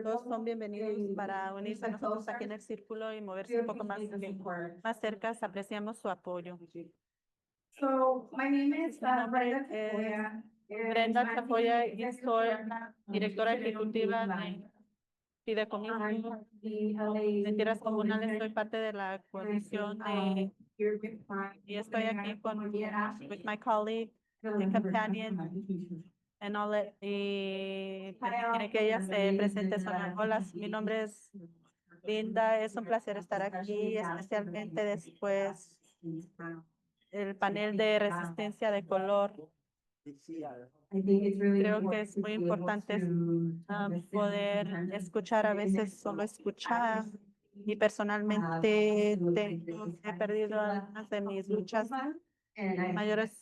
Todos son bienvenidos para unirse a nosotros aquí en el círculo y moverse un poco más cerca. Apreciamos su apoyo. My name is Mi nombre Brenda es Tafoya. Brenda Tafoya y soy la directora ejecutiva de Fideicomiso de Tierras Comunales. Soy parte de la coalición y estoy aquí con with my colleague, the companion, and all it, y quiere que ella se presente. Hola, mi nombre es Linda. Es un placer estar aquí, especialmente después del panel de resistencia de color. Creo que es muy importante poder escuchar, a veces solo escuchar. Y personalmente he perdido algunas de mis luchas mayores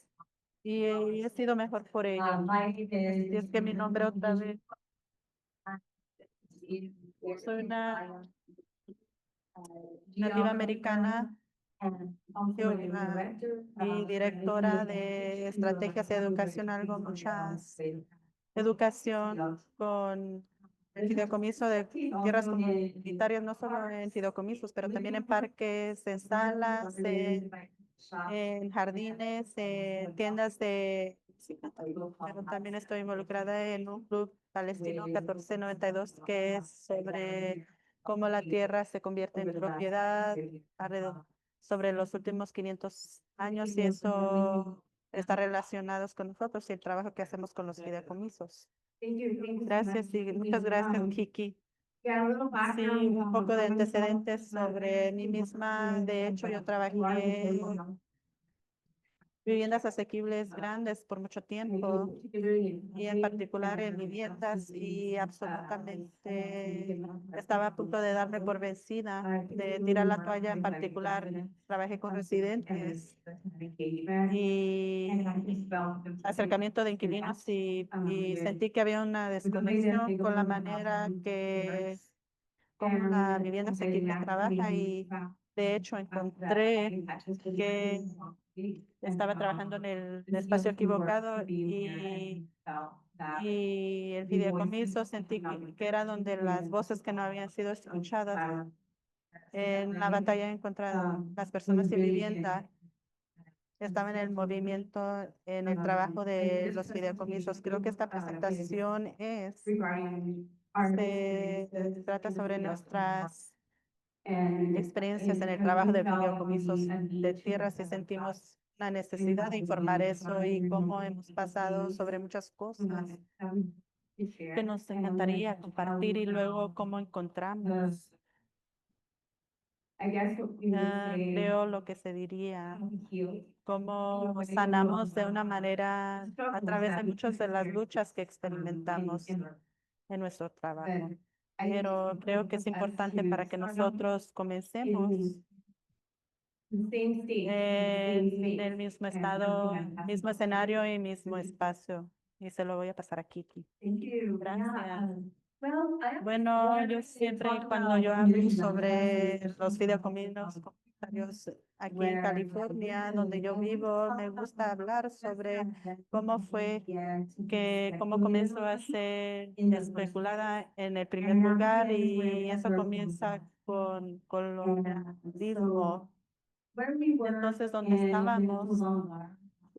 y he sido mejor por ello. Así es que mi nombre otra vez. Soy una nativa americana y directora de estrategias de educación, algo muchas educación con el fideicomiso de tierras comunitarias, no solo en fideicomisos, pero también en parques, en salas, en jardines, en tiendas de... Pero también estoy involucrada en un club palestino 1492 que es sobre cómo la tierra se convierte en propiedad alrededor sobre los últimos 500 años, y eso está relacionado con nosotros y el trabajo que hacemos con los fideicomisos. Gracias y muchas gracias, Kiki. Sí, un poco de antecedentes sobre mí misma. De hecho, yo trabajé viviendas asequibles grandes por mucho tiempo y en particular en viviendas, y absolutamente estaba a punto de darme por vencida, de tirar la toalla. En particular trabajé con residentes y acercamiento de inquilinos y sentí que había una desconexión con la manera que como una vivienda asequible trabaja, y de hecho encontré que estaba trabajando en el espacio equivocado, y el fideicomiso sentí que era donde las voces que no habían sido escuchadas en la batalla en contra de las personas sin vivienda estaba en el movimiento, en el trabajo de los fideicomisos. Creo que esta presentación se trata sobre nuestras experiencias en el trabajo de fideicomisos de tierras, y sentimos la necesidad de informar eso y cómo hemos pasado sobre muchas cosas que nos encantaría compartir, y luego cómo encontramos, creo lo que se diría, cómo sanamos de una manera a través de muchas de las luchas que experimentamos en nuestro trabajo. Pero creo que es importante para que nosotros comencemos en el mismo estado, mismo escenario y mismo espacio. Y se lo voy a pasar a Kiki. Gracias. Bueno, yo siempre cuando yo hablo sobre los fideicomisos comunitarios aquí en California, donde yo vivo, me gusta hablar sobre cómo fue cómo comenzó a ser especulada en el primer lugar, y eso comienza con colonialismo. Entonces, donde estábamos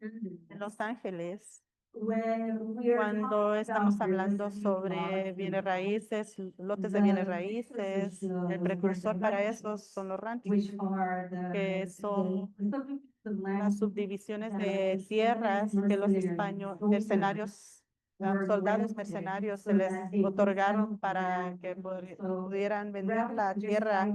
en Los Ángeles, cuando estamos hablando sobre bienes raíces, lotes de bienes raíces, el precursor para eso son los ranchos, que son las subdivisiones de tierras que los mercenarios, soldados mercenarios se les otorgaron para que pudieran vender la tierra.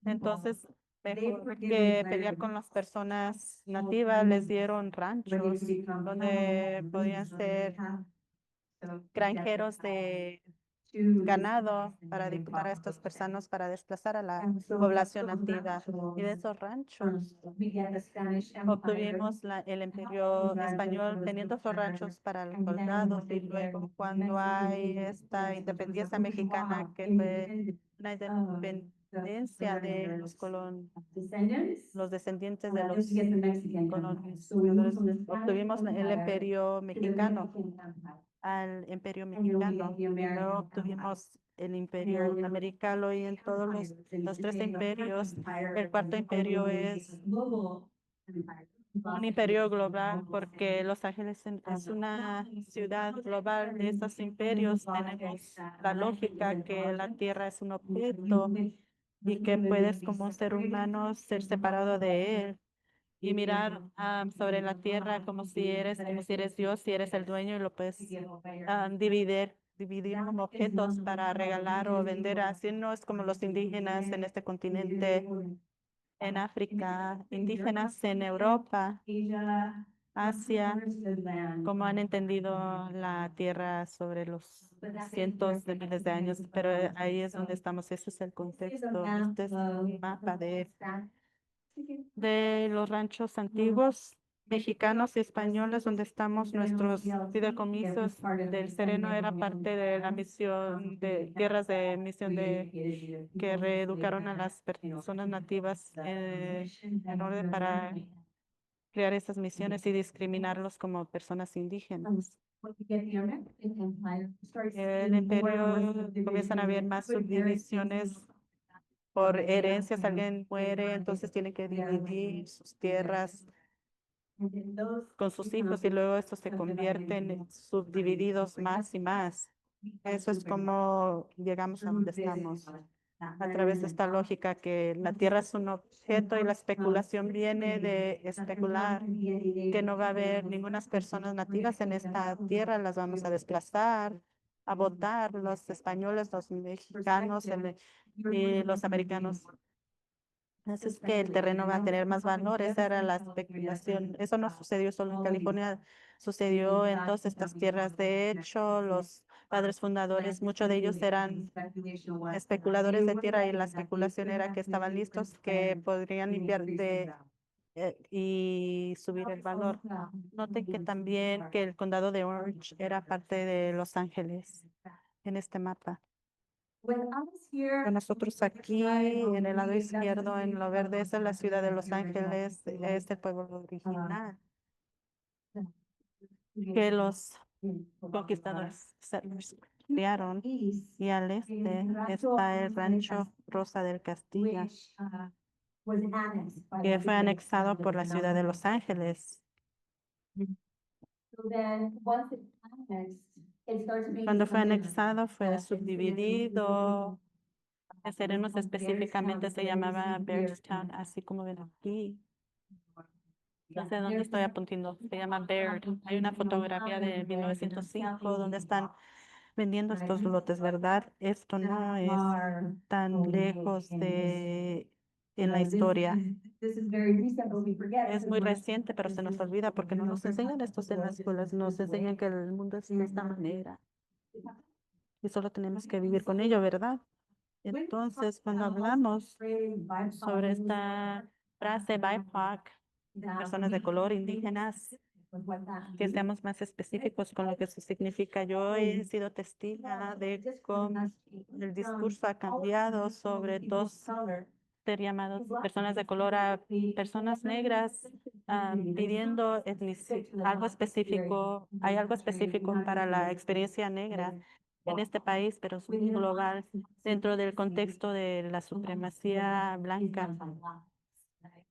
Entonces, mejor que pelear con las personas nativas, les dieron ranchos donde podían ser granjeros de ganado para dictar a estos personas, para desplazar a la población nativa. Y de esos ranchos obtuvimos el imperio español teniendo esos ranchos para los soldados, y luego cuando hay esta independencia mexicana, que fue una independencia de los descendientes de los colonizadores, obtuvimos el imperio mexicano. al Imperio Mexicano. Luego tuvimos el Imperio Americano y en todos los tres imperios, el cuarto imperio es un imperio global porque Los Ángeles es una ciudad global de estos imperios. Tenemos la lógica que la Tierra es un objeto y que puedes como ser humano ser separado de él y mirar sobre la Tierra como si eres Dios, si eres el dueño y lo puedes dividir como objetos para regalar o vender. Así no es como los indígenas en este continente, en África, indígenas en Europa, Asia, como han entendido la tierra sobre los cientos de miles de años, pero ahí es donde estamos, ese es el contexto, este es un mapa de los ranchos antiguos mexicanos y españoles donde estamos, nuestros fideicomisos del Sereno era parte de la misión de tierras de misión de que reeducaron a las personas nativas en orden para crear esas misiones y discriminarlos como personas indígenas. El imperio comienzan a haber más subdivisiones por herencias, alguien muere, entonces tiene que dividir sus tierras con sus hijos y luego estos se convierten en subdivididos más y más. Eso es como llegamos a donde estamos, a través de esta lógica que la tierra es un objeto y la especulación viene de especular, que no va a haber ninguna personas nativas en esta tierra, las vamos a desplazar, a votar, los españoles, los mexicanos y los americanos. Así es que el terreno va a tener más valor, esa era la especulación. Eso no sucedió solo en California, sucedió en todas estas tierras. De hecho, los padres fundadores, muchos de ellos eran especuladores de tierra y la especulación era que estaban listos, que podrían limpiar y subir el valor. Noten que también que el condado de Orange era parte de Los Ángeles en este mapa. Nosotros aquí en el lado izquierdo, en lo verde, esa es la ciudad de Los Ángeles, es el pueblo original que los conquistadores settlers crearon. Y al este está el rancho Rosa del Castillo, que fue anexado por la ciudad de Los Ángeles. Cuando fue anexado, fue subdividido. El Serenos específicamente se llamaba Bairdstown, así como ven aquí. No sé dónde estoy apuntando. Se llama Baird. Hay una fotografía de 1905 donde están vendiendo estos lotes, ¿verdad? Esto no es tan lejos de en la historia. Es muy reciente, pero se nos olvida porque no nos enseñan estos en las escuelas. Nos enseñan que el mundo es de esta manera y solo tenemos que vivir con ello, ¿verdad? Entonces, cuando hablamos sobre esta frase BIPOC, personas de color, indígenas, que seamos más específicos con lo que eso significa. Yo he sido testigo de cómo el discurso ha cambiado sobre dos ser llamados personas de color a personas negras, pidiendo algo específico. Hay algo específico para la experiencia negra en este país, pero es global dentro del contexto de la supremacía blanca.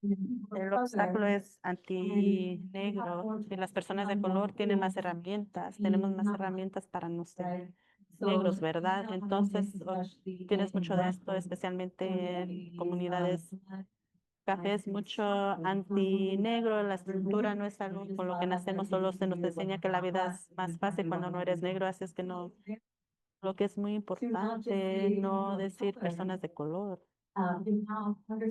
El obstáculo es anti-negro y las personas de color tienen más herramientas, tenemos más herramientas para no ser negros, ¿verdad? Entonces, tienes mucho de esto, especialmente en comunidades cafés, mucho anti-negro, la estructura no es algo con lo que nacemos, solo se nos enseña que la vida es más fácil cuando no eres negro, así es que no, lo que es muy importante, no decir personas de color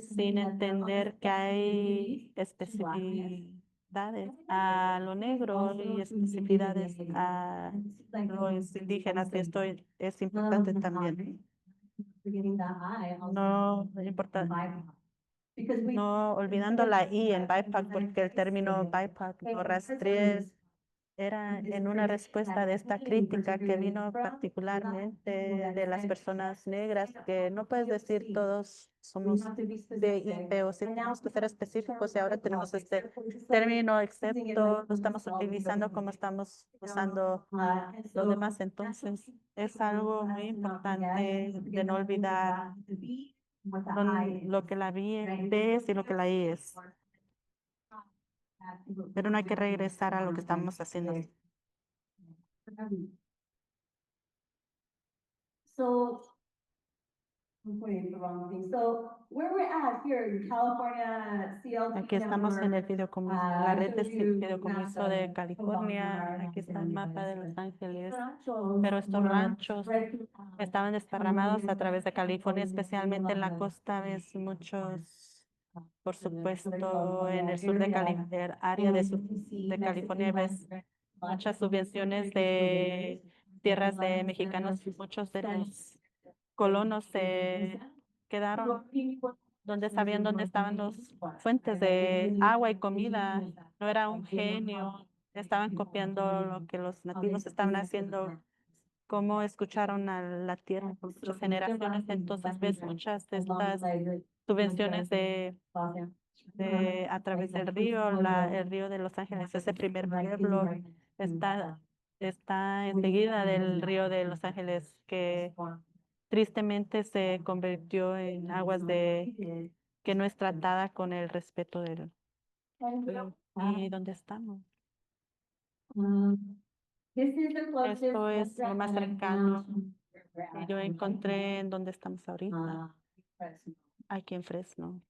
sin entender que hay especificidades a lo negro y especificidades a los indígenas, y esto es importante también. No importa, no olvidando la I en BIPOC, porque el término BIPOC no rastrea era en una respuesta de esta crítica que vino particularmente de las personas negras, que no puedes decir todos somos de IP, o si tenemos que ser específicos y ahora tenemos este término, excepto lo estamos utilizando como estamos usando los demás. Entonces, es algo muy importante de no olvidar lo que la B es y lo que la I es. Pero no hay que regresar a lo que estamos haciendo. So, I'm putting the wrong thing. So where we're at here in California, CLT Aquí estamos en el fideicomiso, la red de fideicomiso fideicomiso de California. Aquí está el mapa de Los Ángeles. Pero estos ranchos estaban desparramados a través de California, especialmente en la costa. Ves muchos, por supuesto, en el sur de California, el área de California, ves muchas subvenciones de tierras de mexicanos. Muchos de los colonos se quedaron donde sabían dónde estaban las fuentes de agua y comida. No era un genio, estaban copiando lo que los nativos estaban haciendo, cómo escucharon a la tierra por muchas generaciones. Entonces ves muchas de estas subvenciones a través del río, el río de Los Ángeles, ese primer pueblo está enseguida del río de Los Ángeles, que tristemente se convirtió en aguas que no es tratada con el respeto del y dónde estamos. Esto es lo más cercano que yo encontré en donde estamos ahorita, aquí en Fresno.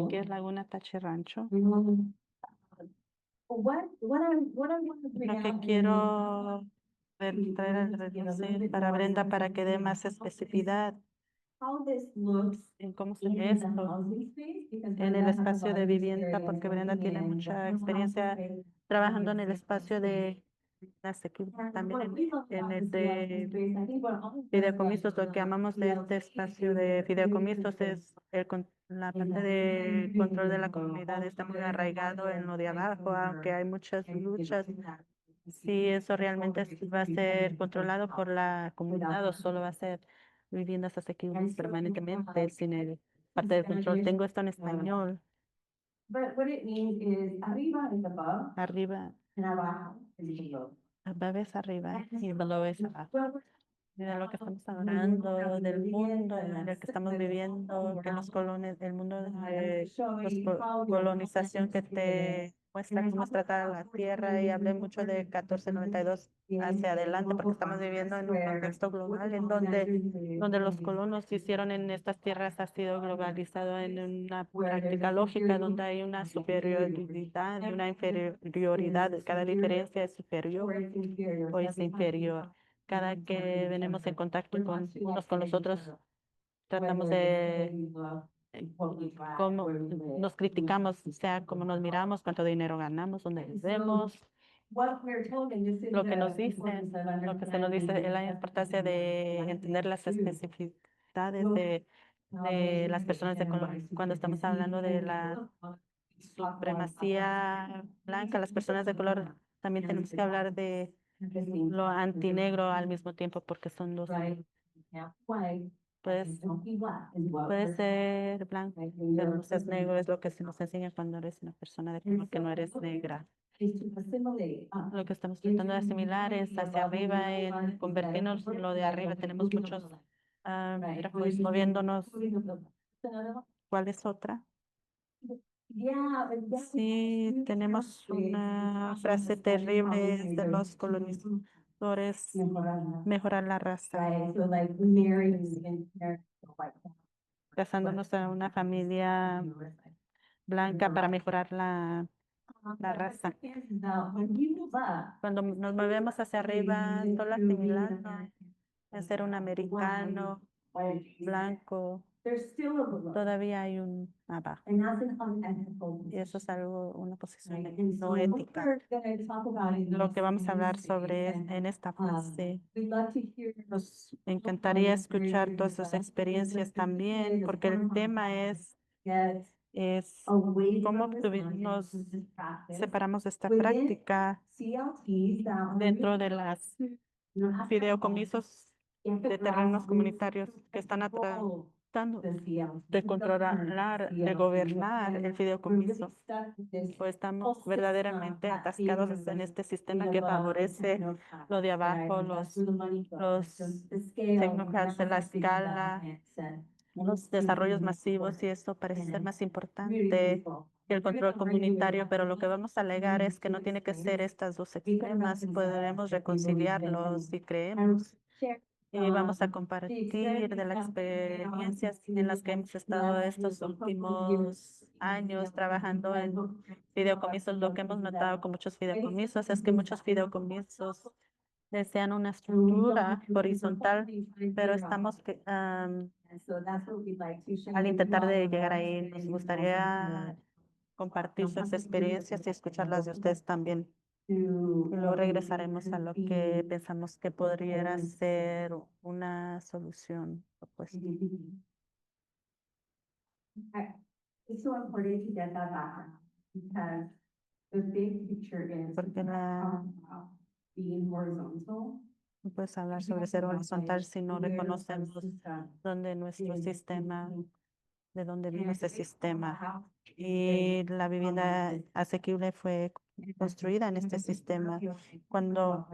Aquí es Laguna Tache Rancho. Lo que quiero traer al reducir para Brenda para que dé más especificidad en cómo se ve esto en el espacio de vivienda, porque Brenda tiene mucha experiencia trabajando en el espacio de la securidad, también en el de fideicomisos. Lo que amamos de este espacio de fideicomisos es la parte de control de la comunidad. Está muy arraigado en lo de abajo, aunque hay muchas luchas. Si eso realmente va a ser controlado por la comunidad o solo va a ser viviendas asequibles permanentemente sin el parte de control. Tengo esto en español. Arriba, above es arriba y below es abajo. De lo que estamos hablando, del mundo en el que estamos viviendo, que los colones, el mundo de colonización que te muestra cómo es tratada la tierra, y hablé mucho de 1492 hacia adelante, porque estamos viviendo en un contexto global en donde los colonos hicieron en estas tierras ha sido globalizado en una práctica lógica donde hay una superioridad y una inferioridad. Cada diferencia es superior o es inferior. Cada que venimos en contacto con unos con los otros, tratamos de cómo nos criticamos, o sea, cómo nos miramos, cuánto dinero ganamos, dónde vivimos, lo que nos dicen, lo que se nos dice, la importancia de entender las especificidades de las personas de color. Cuando estamos hablando de la supremacía blanca, las personas de color, también tenemos que hablar de lo antinegro al mismo tiempo, porque son dos. Puede ser blanco, pero no seas negro, es lo que se nos enseña cuando eres una persona de color, que no eres negra. Lo que estamos tratando de asimilar es hacia arriba, en convertirnos lo de arriba. Tenemos muchos gráficos moviéndonos. ¿Cuál es otra? Sí, tenemos una frase terrible de los colonizadores: mejorar la raza, casándonos a una familia blanca para mejorar la raza. Cuando nos movemos hacia arriba, solo asimilando es ser un americano blanco, todavía hay un abajo. Y eso es algo, una posición no ética. Lo que vamos a hablar sobre en esta fase. Nos encantaría escuchar todas sus experiencias también, porque el tema es es away cómo from this nos business practice separamos de esta within práctica CLTs that were dentro de las you don't have to fideicomisos get the de terrenos grassroots comunitarios que están control tratando the CLT, de the controlar, current de CLT, gobernar and el we're really fideicomiso. stuck with this O estamos whole verdaderamente system that atascados favors en the este sistema big que of a favorece technocrats, lo de right? abajo, Like, that's where the money goes. los So the scale, tecnócratas de la that's big escala, developments and los desarrollos masivos, y eso parece ser más really importante useful. que el control comunitario, pero lo que vamos a alegar es que no tiene que ser estas dos extremas, podremos reconciliarlos si creemos. Y vamos a compartir de las experiencias en las que hemos estado estos últimos años trabajando en fideicomisos. Lo que hemos notado con muchos fideicomisos es que muchos fideicomisos desean una estructura horizontal, pero estamos al intentar de llegar ahí, nos gustaría compartir sus experiencias y escucharlas de ustedes también. Y luego regresaremos a lo que pensamos que podría ser una solución propuesta. It's so important to get that background because the big picture is Porque being horizontal. no puedes hablar sobre ser horizontal si no reconocemos dónde nuestro sistema, de dónde vino ese sistema. Y la vivienda asequible fue construida en este sistema. Cuando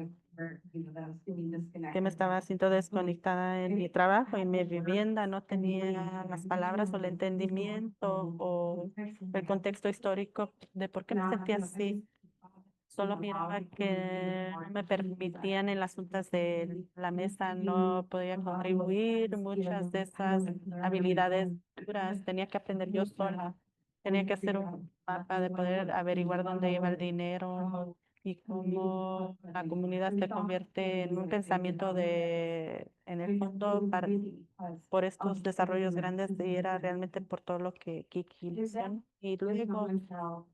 que me estaba sintiendo desconectada en mi trabajo y mi vivienda, no tenía las palabras o el entendimiento o el contexto histórico de por qué me sentía así. Solo miraba que no me permitían en las juntas de la mesa, no podía contribuir muchas de esas habilidades duras, tenía que aprender yo sola, tenía que hacer un mapa de poder averiguar dónde iba el dinero y cómo la comunidad se convierte en un pensamiento en el fondo, por estos desarrollos grandes, y era realmente por todo lo que Kiki mencionó. Y luego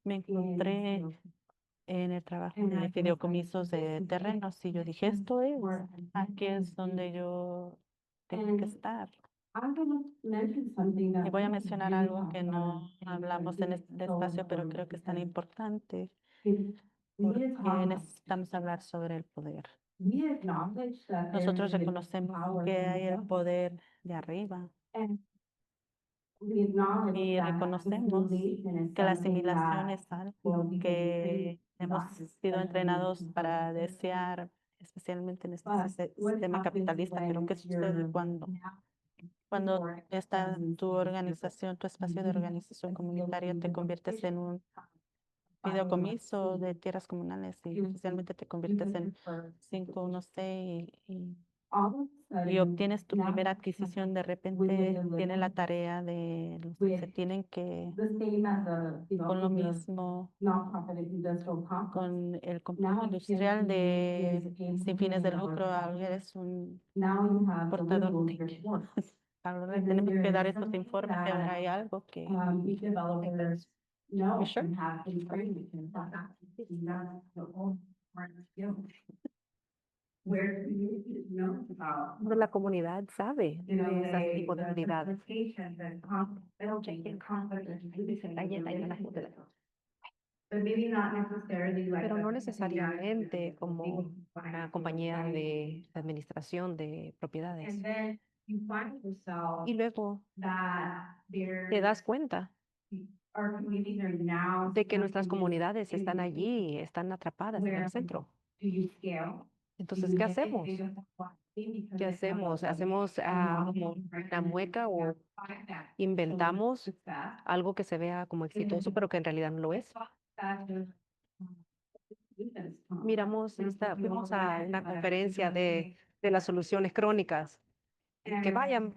me encontré en el trabajo de fideicomisos de terrenos y yo dije, aquí es donde yo tengo que estar. Y voy a mencionar algo que no hablamos en este espacio, pero creo que es tan importante porque necesitamos hablar sobre el poder. Nosotros reconocemos que hay el poder de arriba y reconocemos que la asimilación es algo que hemos sido entrenados para desear, especialmente en este sistema capitalista. Pero ¿qué sucede cuando está tu organización, tu espacio de organización comunitaria, te conviertes en un fideicomiso de tierras comunales y especialmente te conviertes en 516 y obtienes tu primera adquisición? De repente tiene la tarea de los que se tienen que, con lo mismo, con el complejo industrial de sin fines de lucro, ahora eres un portador de ahora tenemos que dar estos informes que ahora hay algo que No, You sure? you have been trained, you can talk about it, you know, your own hard skills. Where do you know about? Pero la comunidad sabe You know, de ese tipo de habilidades. But maybe not necessarily like. Pero no necesariamente como una compañía de administración de propiedades. And then you find yourself Y luego that te das cuenta our communities are now. de que nuestras comunidades están allí, están atrapadas en el centro. Do you scale? Entonces, ¿qué hacemos? ¿Qué hacemos? ¿Hacemos como una mueca o inventamos algo que se vea como exitoso, pero que en realidad no lo es? Fuimos a una conferencia de las soluciones crónicas. Que vayan.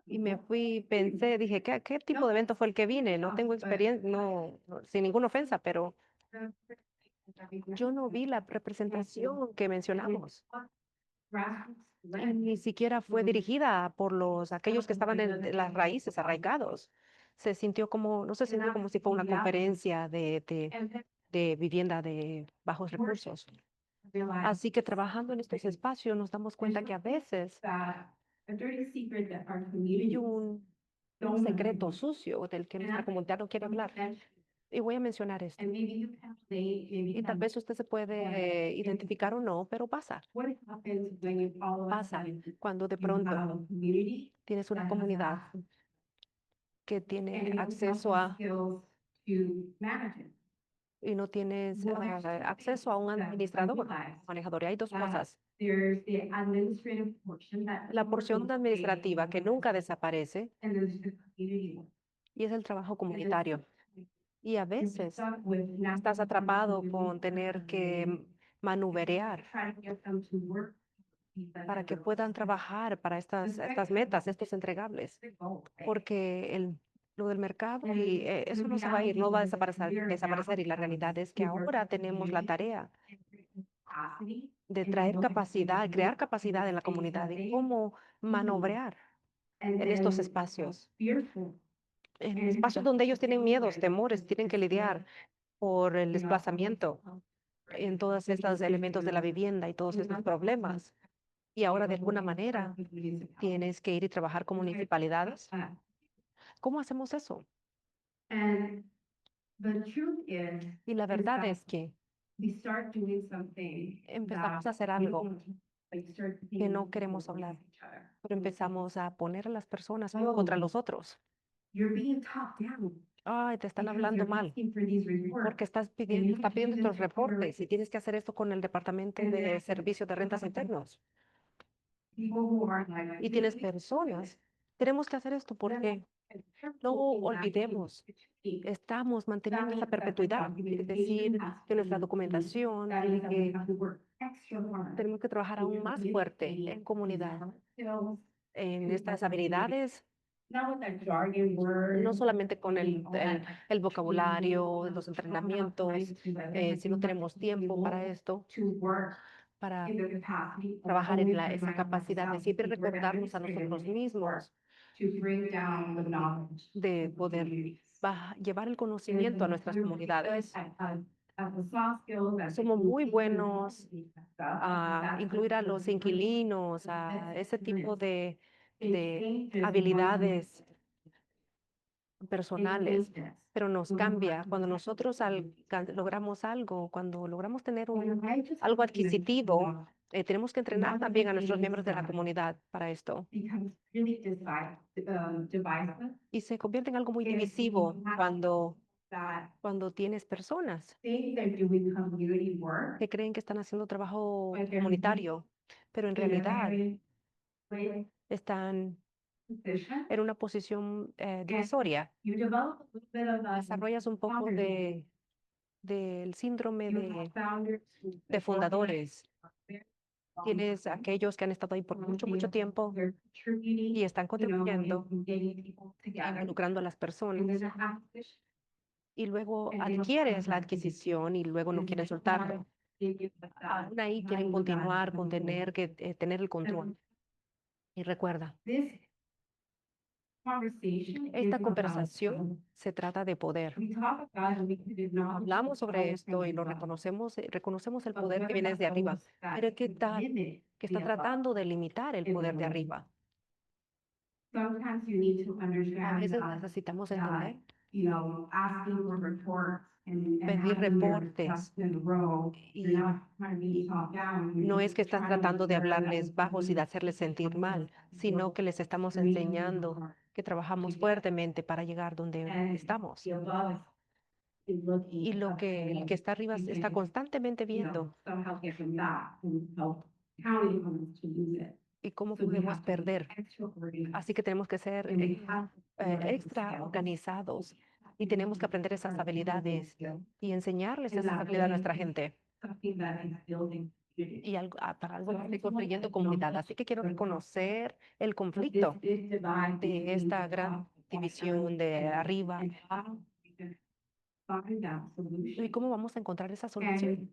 Y me fui, pensé, dije, ¿qué tipo de evento fue el que vine? No tengo experiencia, sin ninguna ofensa, pero yo no vi la representación que mencionamos. Y ni siquiera fue dirigida por aquellos que estaban en las raíces, arraigados. No se sintió como si fuera una conferencia de vivienda de bajos recursos. Así que trabajando en estos espacios nos damos cuenta que a veces a dirty secret that our y community un don't secreto agree. sucio del que And nuestra I- comunidad no quiere hablar. Y voy a mencionar esto. And maybe you can relate, maybe Y tal vez usted se puede identificar o no, pero pasa. what happens when you all of a Pasa sudden cuando de you have a pronto community tienes una that has comunidad access que and tiene you don't have acceso the a skills to manage it. y no tienes Well, there's two acceso a un things that I administrador, realized. manejador. Y hay dos that cosas. There's the administrative portion that La never porción goes administrativa away, que nunca desaparece and there's the community one. y es el trabajo And comunitario. Y a you're veces stuck with not estás having atrapado community con tener que and manubrear try to get them to work para que puedan trabajar para estas metas, estos entregables. Porque lo del mercado y eso no se va a ir, no va a desaparecer. Y la realidad es que ahora tenemos la tarea de traer capacidad, crear capacidad en la comunidad y cómo manobrear en estos espacios, en espacios donde ellos tienen miedos, temores, tienen que lidiar por el desplazamiento en todos estos elementos de la vivienda y todos estos problemas. Y ahora de alguna manera tienes que ir y trabajar con municipalidades. ¿Cómo hacemos eso? And the truth Y la verdad es que we start doing something empezamos a hacer algo que no queremos hablar, pero empezamos a poner a las personas uno contra los otros. You're being talked down Ay, te están because hablando you're mal asking for these reports. porque está pidiendo estos reportes y tienes que hacer esto con el Departamento de Servicios de Rentas Internos. People who are like, Y tienes personas. Tenemos que hacer esto porque no olvidemos, estamos manteniendo esa perpetuidad. Es decir, que nuestra documentación tiene que, tenemos que trabajar aún más fuerte en comunidad, en estas habilidades, no solamente con el vocabulario, los entrenamientos, si no tenemos tiempo para esto, para trabajar en esa capacidad de siempre recordarnos a nosotros mismos, de poder llevar el conocimiento a nuestras comunidades. Somos muy buenos a incluir a los inquilinos, a ese tipo de habilidades personales, pero nos cambia cuando nosotros logramos algo, cuando logramos tener algo adquisitivo. Tenemos que entrenar también a nuestros miembros de la comunidad para esto. Y se convierte en algo muy divisivo cuando tienes personas que creen que están haciendo trabajo comunitario, pero en realidad están en una posición divisoria. Desarrollas un poco del síndrome de fundadores. Tienes aquellos que han estado ahí por mucho, mucho tiempo y están contribuyendo, involucrando a las personas. Y luego adquieres la adquisición y luego no quieren soltarlo. Aún ahí quieren continuar con tener que tener el control. Y recuerda, esta conversación se trata de poder. Hablamos sobre esto y lo reconocemos el poder que viene desde arriba. Pero ¿qué tal que está tratando de limitar el poder de arriba? A veces necesitamos entender, pedir reportes y no es que estás tratando de hablarles bajos y de hacerles sentir mal, sino que les estamos enseñando que trabajamos fuertemente para llegar donde estamos. Y el que está arriba está constantemente viendo y cómo podemos perder. Así que tenemos que ser extra organizados y tenemos que aprender esas habilidades y enseñarles esas habilidades a nuestra gente. Y para algo estoy construyendo comunidad. Así que quiero reconocer el conflicto de esta gran división de arriba y cómo vamos a encontrar esa solución.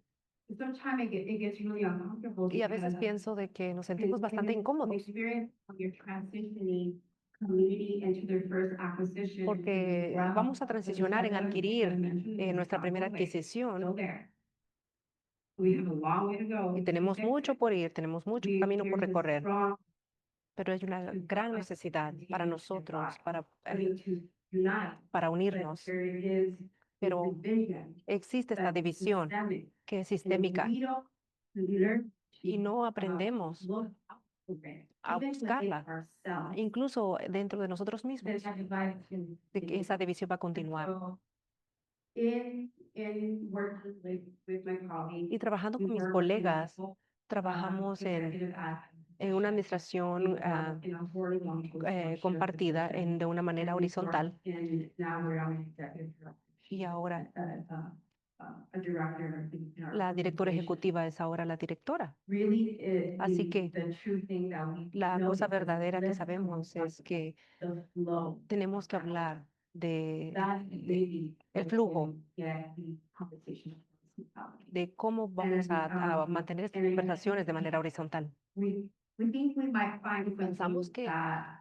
Y a veces pienso de que nos sentimos bastante incómodos porque vamos a transicionar en adquirir nuestra primera adquisición y tenemos mucho por ir, tenemos mucho camino por recorrer. pero hay una gran necesidad para nosotros, to unite, para but unirnos. there is Pero division existe esta that's división systemic. que es And if sistémica we don't learn y no aprendemos look out for it, a even within buscarla, ourselves, incluso dentro de nosotros mismos, then that divide can de que esa división va a continuar. So, in working with my colleagues, Y trabajando we con mis work colegas, in, trabajamos executive admin. en una We administración work in a horizontal compartida de una manera and we work horizontal. now we're on executive director. Y ahora A director in our la directora organization. ejecutiva es ahora la directora. Really, Así que the true thing that we la know cosa is verdadera que let's sabemos es que the flow. tenemos que hablar That maybe el flujo, get the conversation. de cómo vamos a mantener estas conversaciones de manera horizontal. We think we might find Pensamos que that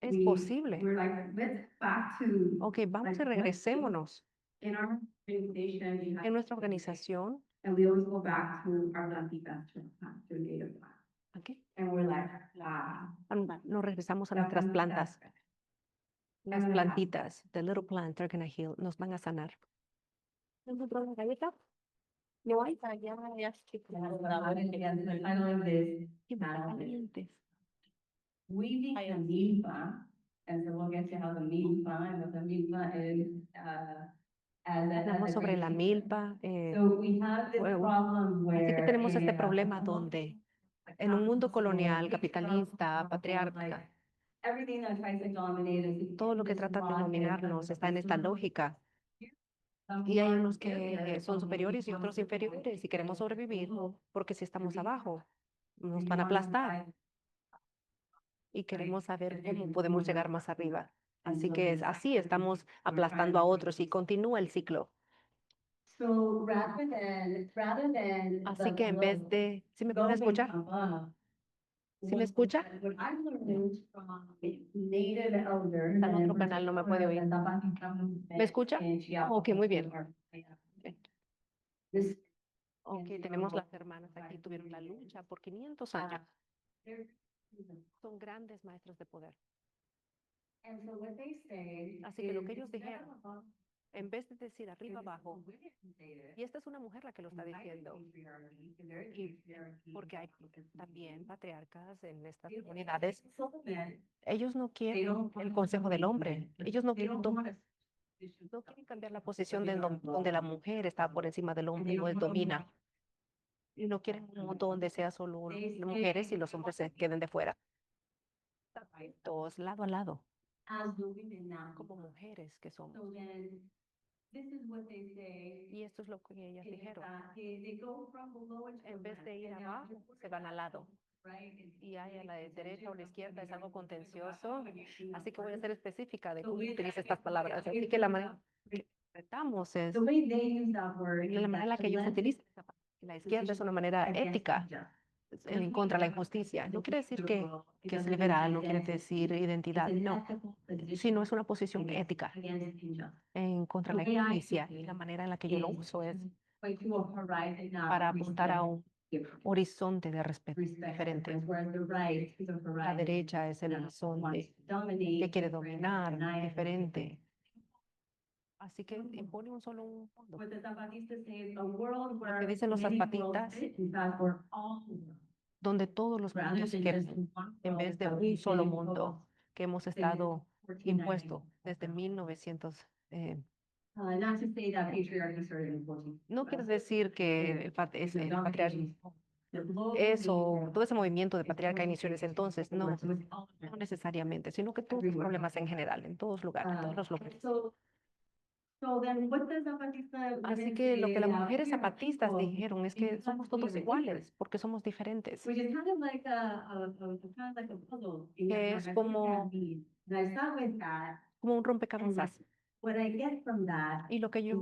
es we- posible. We're like, let's back to. Ok, vamos y like, regresémonos. In our organization, we have- En nuestra organización, And we always go back to our Lucky Festival, to native plant. aquí, And we're like, wow. nos regresamos a that nuestras one- plantas. that's- Las Ajá. plantitas, the little plants are gonna heal, nos van a sanar. ¿No encontró la galleta? No hay. Ya, I know this. Qué calientes. We need a milpa, and so we'll get to how the milpa and what the milpa is, Hablamos sobre la milpa. So we have this Bueno, problem where. Así que tenemos este in, problema donde en un mundo colonial, capitalista, patriarca, Everything that tries to dominate us. todo lo que trata de dominarnos está en esta lógica. Y hay unos que son superiores y otros inferiores y queremos sobrevivir porque si estamos abajo, nos van a aplastar y queremos saber cómo podemos llegar más arriba. Así que así estamos aplastando a otros y continúa el ciclo. So rather than. Así que en vez de, ¿sí me pueden escuchar? ¿Sí me escucha? What I learned from native elders. Está en otro canal, no me puede oír. ¿Me escucha? Ok, muy bien. This- Ok, tenemos las hermanas aquí, tuvieron la lucha por 500 años. Son grandes maestros de poder. And so what they say. Así que lo que is, ellos dijeron, en vez de decir arriba abajo, y esta es una mujer la que lo está diciendo, porque hay también patriarcas en estas comunidades, ellos no quieren el consejo del hombre, ellos no quieren no quieren cambiar la posición de donde la mujer está por encima del hombre, no domina. Y no quieren un mundo donde sea solo mujeres y los hombres se queden de fuera. Todos lado a lado, As the women now. como mujeres que somos. So then, this is what they say. Y esto es lo que ellas is dijeron. that they go from below into En vez de ir and now abajo, se van al lado. right? Y hay a la derecha o la izquierda, es algo contencioso. Así que voy a ser específica de cómo utiliza estas palabras. Así que la manera que tratamos es The way they use that word. la manera en la que ellos utilizan esa palabra. La izquierda es una manera ética en contra la injusticia. No quiere decir que es liberal, no quiere decir identidad, no, sino es una posición ética en contra de la injusticia. Y la manera en la que yo lo uso es para apuntar a un horizonte de respeto diferente. La derecha es el horizonte que quiere dominar, diferente. Así que impone un solo mundo. Lo que dicen los zapatistas, donde todos los mundos quepan, en vez de un solo mundo que hemos estado impuesto desde 1900. No quiere decir que el patriarcado, eso, todo ese movimiento de patriarca inició en ese entonces, no, no necesariamente, sino que todos los problemas en general, en todos lugares, en todos los lugares. Así que lo que las mujeres zapatistas dijeron es que somos todos iguales porque somos diferentes. Que es como un rompecabezas. Y lo que yo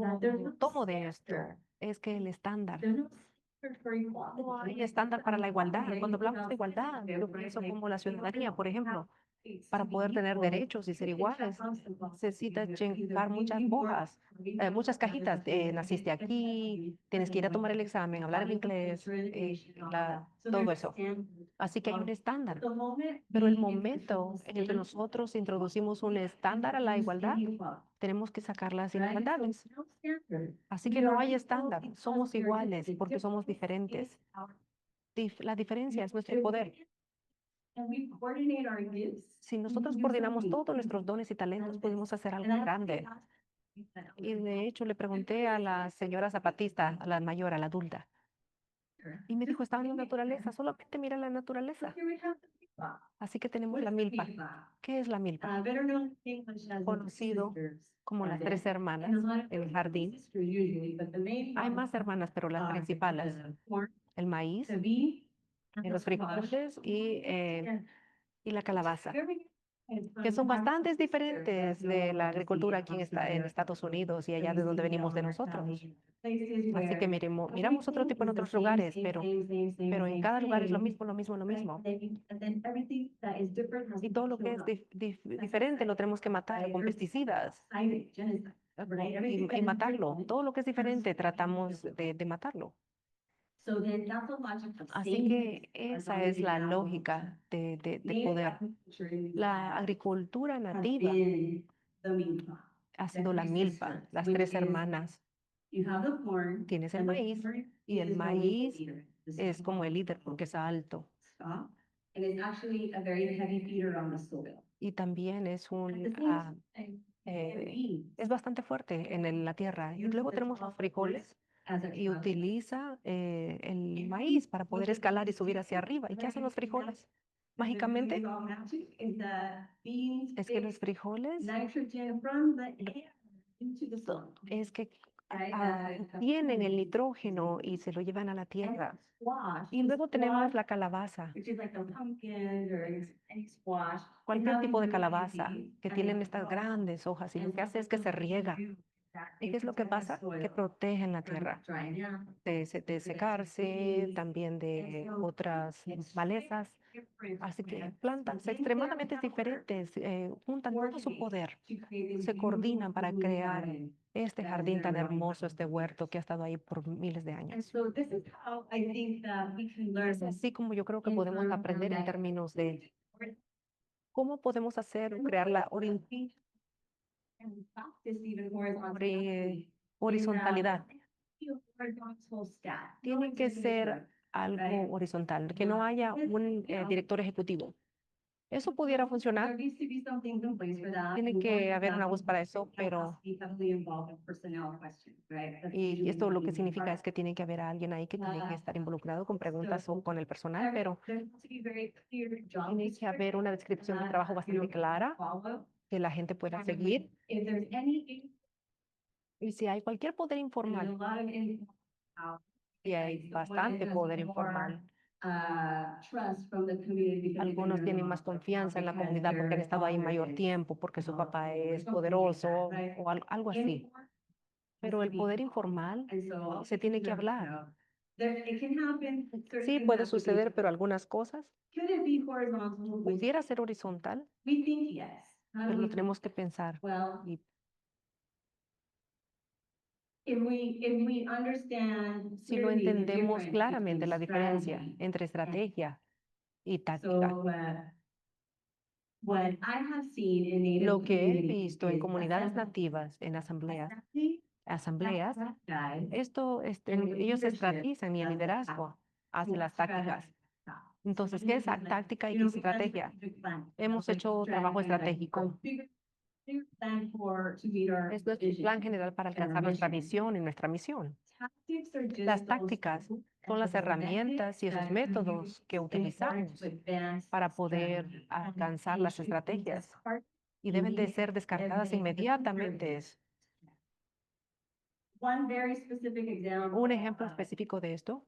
tomo de esto es que el estándar, no hay estándar para la igualdad. Cuando hablamos de igualdad, yo pienso como la ciudadanía, por ejemplo. Para poder tener derechos y ser iguales, necesitas llenar muchas hojas, muchas cajitas. Naciste aquí, tienes que ir a tomar el examen, hablar el inglés, todo eso. Así que hay un estándar. Pero el momento en el que nosotros introducimos un estándar a la igualdad, tenemos que sacar las inigualdades. Así que no hay estándar, somos iguales porque somos diferentes. La diferencia es nuestro poder. Si nosotros coordinamos todos nuestros dones y talentos, podemos hacer algo grande. Y de hecho le pregunté a la señora zapatista, a la mayor, a la adulta, y me dijo, estaba en la naturaleza, solamente mira la naturaleza. Así que tenemos la milpa. ¿Qué es la milpa? Conocido como las tres hermanas en el jardín. Hay más hermanas, pero las principales, el maíz, los frijoles y la calabaza, que son bastante diferentes de la agricultura aquí en Estados Unidos y allá de donde venimos de nosotros. Así que miramos otro tipo en otros lugares, pero en cada lugar es lo mismo, lo mismo, lo mismo. Y todo lo que es diferente lo tenemos que matar con pesticidas y matarlo. Todo lo que es diferente tratamos de matarlo. Así que esa es la lógica de poder. La agricultura nativa ha sido la milpa, las tres hermanas. Tienes el maíz y el maíz es como el líder porque es alto. Y también es es bastante fuerte en la tierra. Y luego tenemos los frijoles y utiliza el maíz para poder escalar y subir hacia arriba. ¿Y qué hacen los frijoles? Mágicamente, es que los frijoles es que tienen el nitrógeno y se lo llevan a la tierra. Y luego tenemos la calabaza, cualquier tipo de calabaza que tienen estas grandes hojas y lo que hace es que se riega. ¿Y qué es lo que pasa? Que protegen la tierra de secarse, también de otras malezas. Así que plantas extremadamente diferentes juntan todo su poder, se coordinan para crear este jardín tan hermoso, este huerto que ha estado ahí por miles de años. Es así como yo creo que podemos aprender en términos de cómo podemos crear la horizontalidad. Tiene que ser algo horizontal, que no haya un director ejecutivo. Eso pudiera funcionar. Tiene que haber una voz para eso, pero y esto lo que significa es que tiene que haber alguien ahí que tiene que estar involucrado con preguntas o con el personal, pero tiene que haber una descripción de trabajo bastante clara que la gente pueda seguir. Y si hay cualquier poder informal, y hay bastante poder informal. Algunos tienen más confianza en la comunidad porque han estado ahí mayor tiempo, porque su papá es poderoso o algo así. Pero el poder informal se tiene que hablar. Sí, puede suceder, pero algunas cosas pudiera ser horizontal, pero lo tenemos que pensar. Y si lo entendemos claramente, la diferencia entre estrategia y táctica. Lo que he visto en comunidades nativas, en asambleas, ellos estrategizan y el liderazgo hace las tácticas. Entonces, ¿qué es táctica y qué es estrategia? Hemos hecho trabajo estratégico. Es nuestro plan general para alcanzar nuestra visión y nuestra misión. Las tácticas son las herramientas y esos métodos que utilizamos para poder alcanzar las estrategias y deben de ser descartadas inmediatamente. Un ejemplo específico de esto,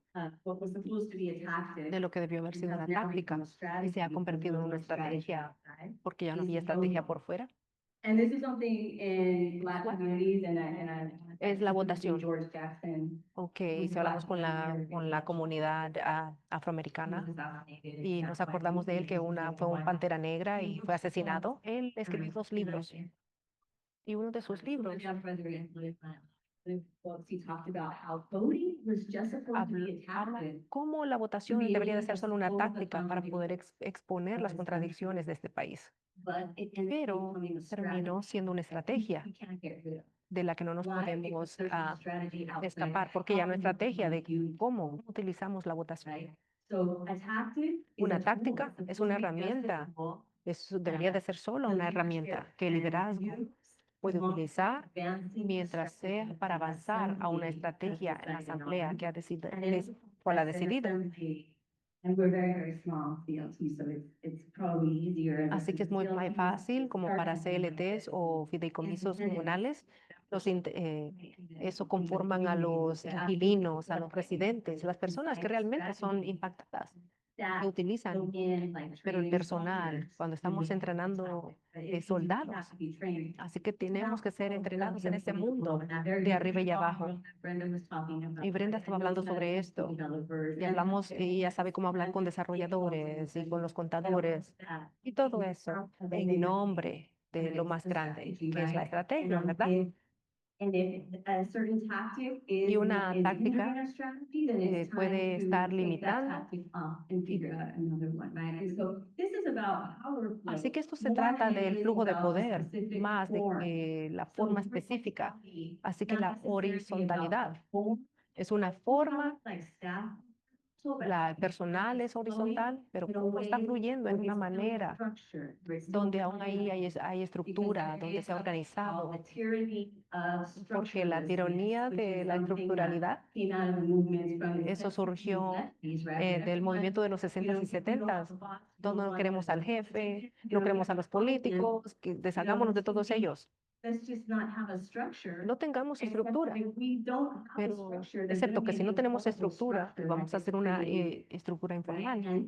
de lo que debió haber sido una táctica y se ha convertido en una estrategia porque ya no había estrategia por fuera. And this is something in Black communities and Es la votación. George Jackson. Ok, si hablamos con la comunidad afroamericana y nos acordamos de él que fue un pantera negra y fue asesinado, él escribió 2 libros y uno de sus libros habla cómo la votación debería de ser solo una táctica para poder exponer las contradicciones de este país, pero terminó siendo una estrategia de la que no nos podemos escapar, porque ya no es estrategia de cómo utilizamos la votación. Una táctica es una herramienta, debería de ser solo una herramienta que el liderazgo puede utilizar mientras sea para avanzar a una estrategia en la asamblea que ha decidido. Así que es muy más fácil como para CLTs o fideicomisos comunales. Eso conforman a los inquilinos, a los residentes, las personas que realmente son impactadas, que utilizan, pero el personal, cuando estamos entrenando soldados, así que tenemos que ser entrenados en este mundo de arriba y abajo. Y Brenda estaba hablando sobre esto, y hablamos, y ella sabe cómo hablar con desarrolladores y con los contadores, y todo eso en nombre de lo más grande, que es la estrategia, ¿verdad? Y una táctica puede estar limitando. Así que esto se trata del flujo de poder, más de que la forma específica. Así que la horizontalidad es una forma, la personal es horizontal, pero cómo está fluyendo en una manera donde aún ahí hay estructura, donde se ha organizado. Porque la tiranía de la estructuralidad, eso surgió del movimiento de los 60s y 70s, donde no queremos al jefe, no queremos a los políticos, que deshagámonos de todos ellos. No tengamos estructura, pero excepto que si no tenemos estructura, pues vamos a hacer una estructura informal.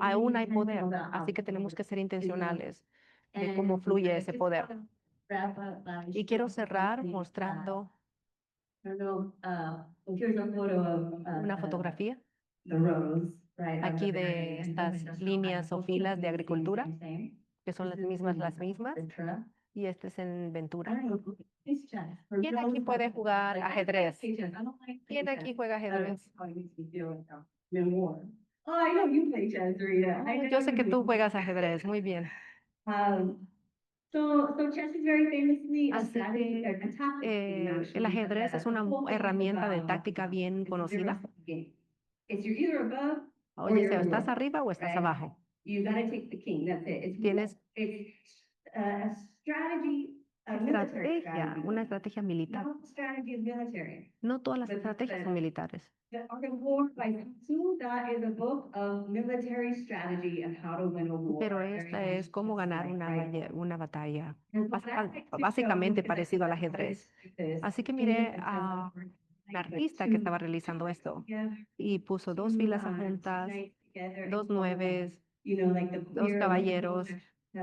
Aún hay poder, así que tenemos que ser intencionales de cómo fluye ese poder. Y quiero cerrar mostrando una fotografía aquí de estas líneas o filas de agricultura, que son las mismas. Y este es en Ventura. ¿Quién aquí puede jugar ajedrez? ¿Quién aquí juega ajedrez? Yo sé que tú juegas ajedrez, muy bien. Así que el ajedrez es una herramienta de táctica bien conocida. Oye, o estás arriba o estás abajo. Tienes una estrategia militar. No todas las estrategias son militares. Pero esta es cómo ganar una batalla, básicamente parecido al ajedrez. Así que miré a un artista que estaba realizando esto y puso 2 filas juntas, 2 nueves, 2 caballeros. Y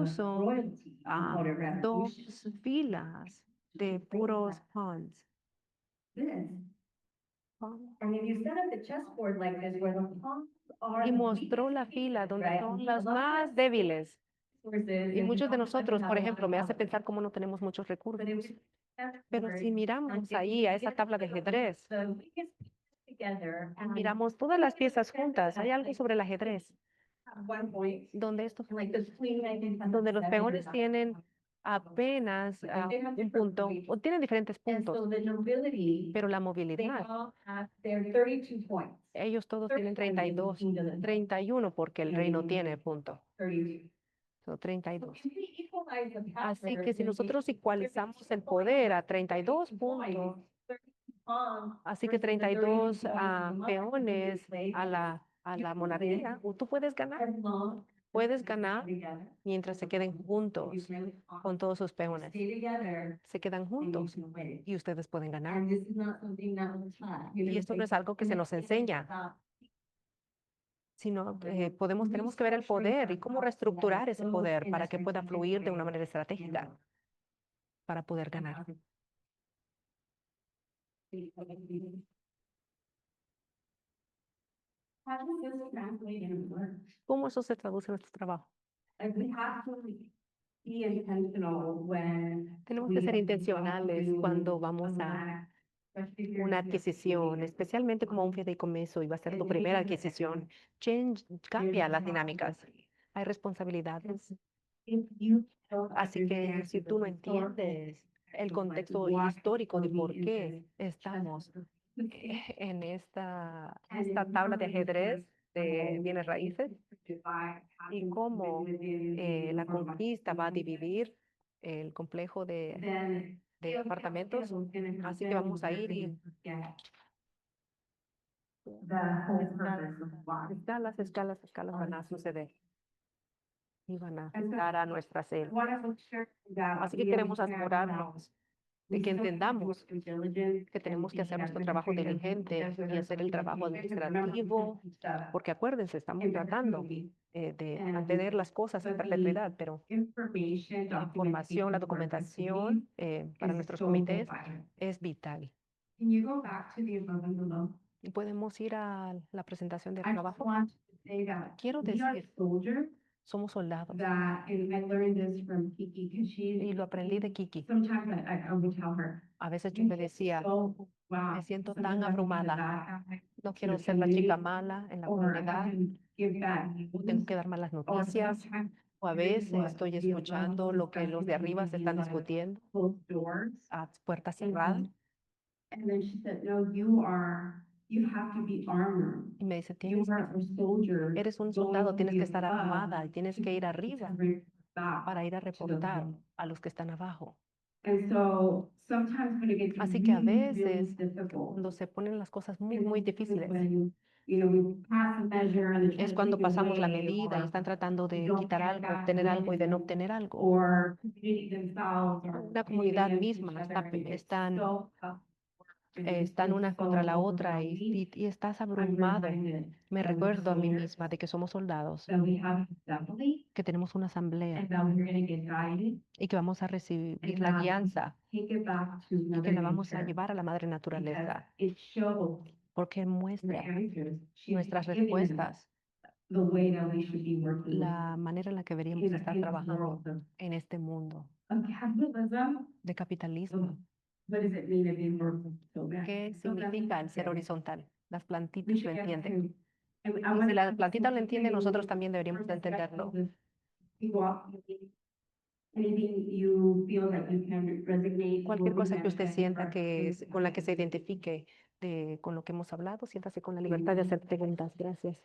puso 2 filas de puros pawns. Y mostró la fila donde son las más débiles. Y muchos de nosotros, por ejemplo, me hace pensar cómo no tenemos muchos recursos. Pero si miramos ahí a esa tabla de ajedrez, miramos todas las piezas juntas, hay algo sobre el ajedrez, donde donde los peones tienen apenas un punto, o tienen diferentes puntos, pero la movilidad, ellos todos tienen 32, 31 porque el rey no tiene punto. 32. Así que si nosotros igualizamos el poder a 32 puntos, así que 32 peones a la monarquía, tú puedes ganar Puedes ganar mientras se queden juntos con todos sus peones. Se quedan juntos y ustedes pueden ganar. Y esto no es algo que se nos enseña, sino tenemos que ver el poder y cómo reestructurar ese poder para que pueda fluir de una manera estratégica para poder ganar. ¿Cómo eso se traduce en nuestro trabajo? Tenemos que ser intencionales cuando vamos a una adquisición, especialmente como un fideicomiso y va a ser tu primera adquisición. Cambia las dinámicas. Hay responsabilidades. Así que si tú no entiendes el contexto histórico de por qué estamos en esta tabla de ajedrez de bienes raíces y cómo la conquista va a dividir el complejo de apartamentos. Así que vamos a ir y escalas van a suceder y van a afectar a nuestra selva. Así que queremos asegurarnos de que entendamos que tenemos que hacer nuestro trabajo diligente y hacer el trabajo administrativo, porque acuérdense, estamos tratando de mantener las cosas en perpetuidad, pero la información, la documentación para nuestros comités es vital. Y podemos ir a la presentación del trabajo. Quiero decir, somos soldados. Y lo aprendí de Kiki. A veces yo le decía, me siento tan abrumada. No quiero ser la chica mala en la comunidad. O tengo que dar malas noticias. O a veces estoy escuchando lo que los de arriba se están discutiendo a puertas cerradas. Y me dice, eres un soldado, tienes que estar armada y tienes que ir arriba para ir a reportar a los que están abajo. Así que a veces, cuando se ponen las cosas muy, muy difíciles, es cuando pasamos la medida y están tratando de quitar algo, obtener algo y de no obtener algo. La comunidad misma están una contra la otra y estás abrumado. Me recuerdo a mí misma de que somos soldados, que tenemos una asamblea y que vamos a recibir la guianza y que la vamos a llevar a la madre naturaleza, porque muestra nuestras respuestas, la manera en la que deberíamos estar trabajando en este mundo de capitalismo. ¿Qué significa el ser horizontal? Las plantitas lo entienden. Y si las plantitas lo entienden, nosotros también deberíamos de entenderlo. Cualquier cosa que usted sienta con la que se identifique con lo que hemos hablado, siéntase con la libertad de hacer preguntas. Gracias.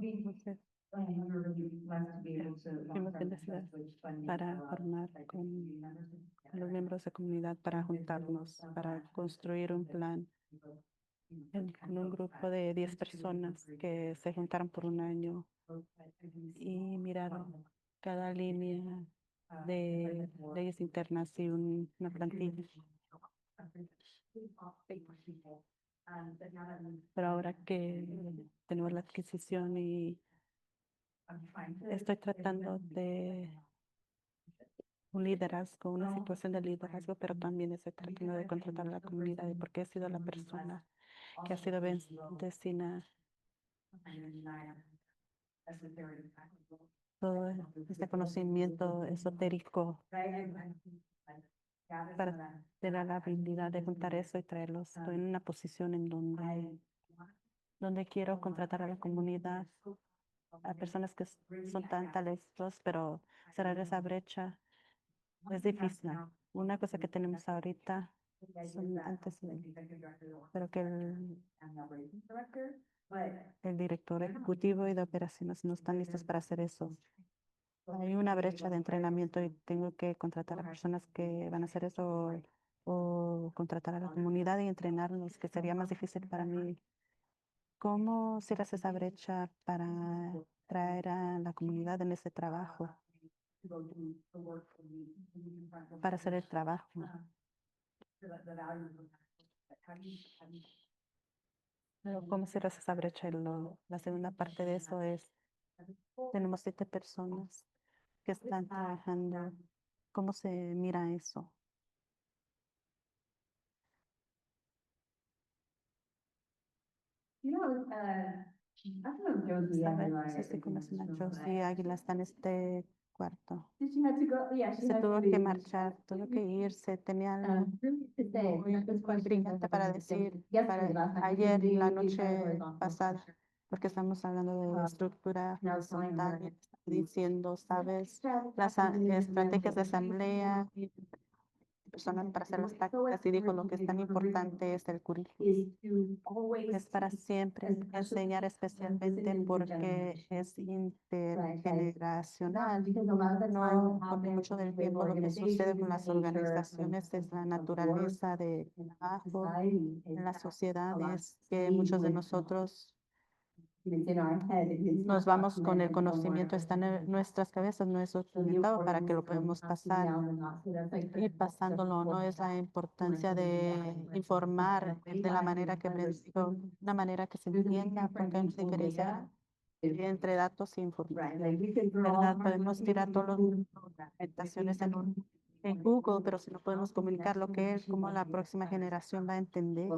Entonces, fuimos bendecidas para formar con los miembros de comunidad, para juntarnos, para construir un plan con un grupo de 10 personas que se juntaron por un año y miraron cada línea de leyes internas y una plantilla. Pero ahora que tenemos la adquisición y estoy tratando de un liderazgo, una situación de liderazgo, pero también estoy tratando de contratar a la comunidad porque he sido la persona que ha sido bendecida. Todo este conocimiento esotérico para tener la habilidad de juntar eso y traerlos. Estoy en una posición en donde quiero contratar a la comunidad, a personas que son tan talentosos, pero cerrar esa brecha es difícil. Una cosa que tenemos ahorita son antecedentes, pero que el director ejecutivo y de operaciones no están listos para hacer eso. hay una brecha de entrenamiento y tengo que contratar a personas que van a hacer eso o contratar a la comunidad y entrenarnos, que sería más difícil para mí. ¿Cómo cierras esa brecha para traer a la comunidad en ese trabajo, para hacer el trabajo? Pero ¿cómo cierras esa brecha? Y la segunda parte de eso es, tenemos 7 personas que están trabajando. ¿Cómo se mira eso? ¿Sabes? Sí, sí, conocen a Josie Águila, está en este cuarto. Se tuvo que marchar, tuvo que irse, tenía algo muy brillante para decir ayer, la noche pasada, porque estamos hablando de estructura horizontal, y está diciendo, ¿sabes? Las estrategias de asamblea y personas para hacer las tácticas y dijo lo que es tan importante es el currículum. Es para siempre enseñar especialmente porque es intergeneracional. No, porque mucho del tiempo lo que sucede con las organizaciones es la naturaleza de trabajo en la sociedad, es que muchos de nosotros nos vamos con el conocimiento, está en nuestras cabezas, no es documentado para que lo podamos pasar. Ir pasándolo, no es la importancia de informar de la manera que predijo, una manera que se entienda, porque hay una diferencia entre datos e información. ¿Verdad? Podemos tirar todas las documentaciones en Google, pero si no podemos comunicar lo que es, cómo la próxima generación va a entender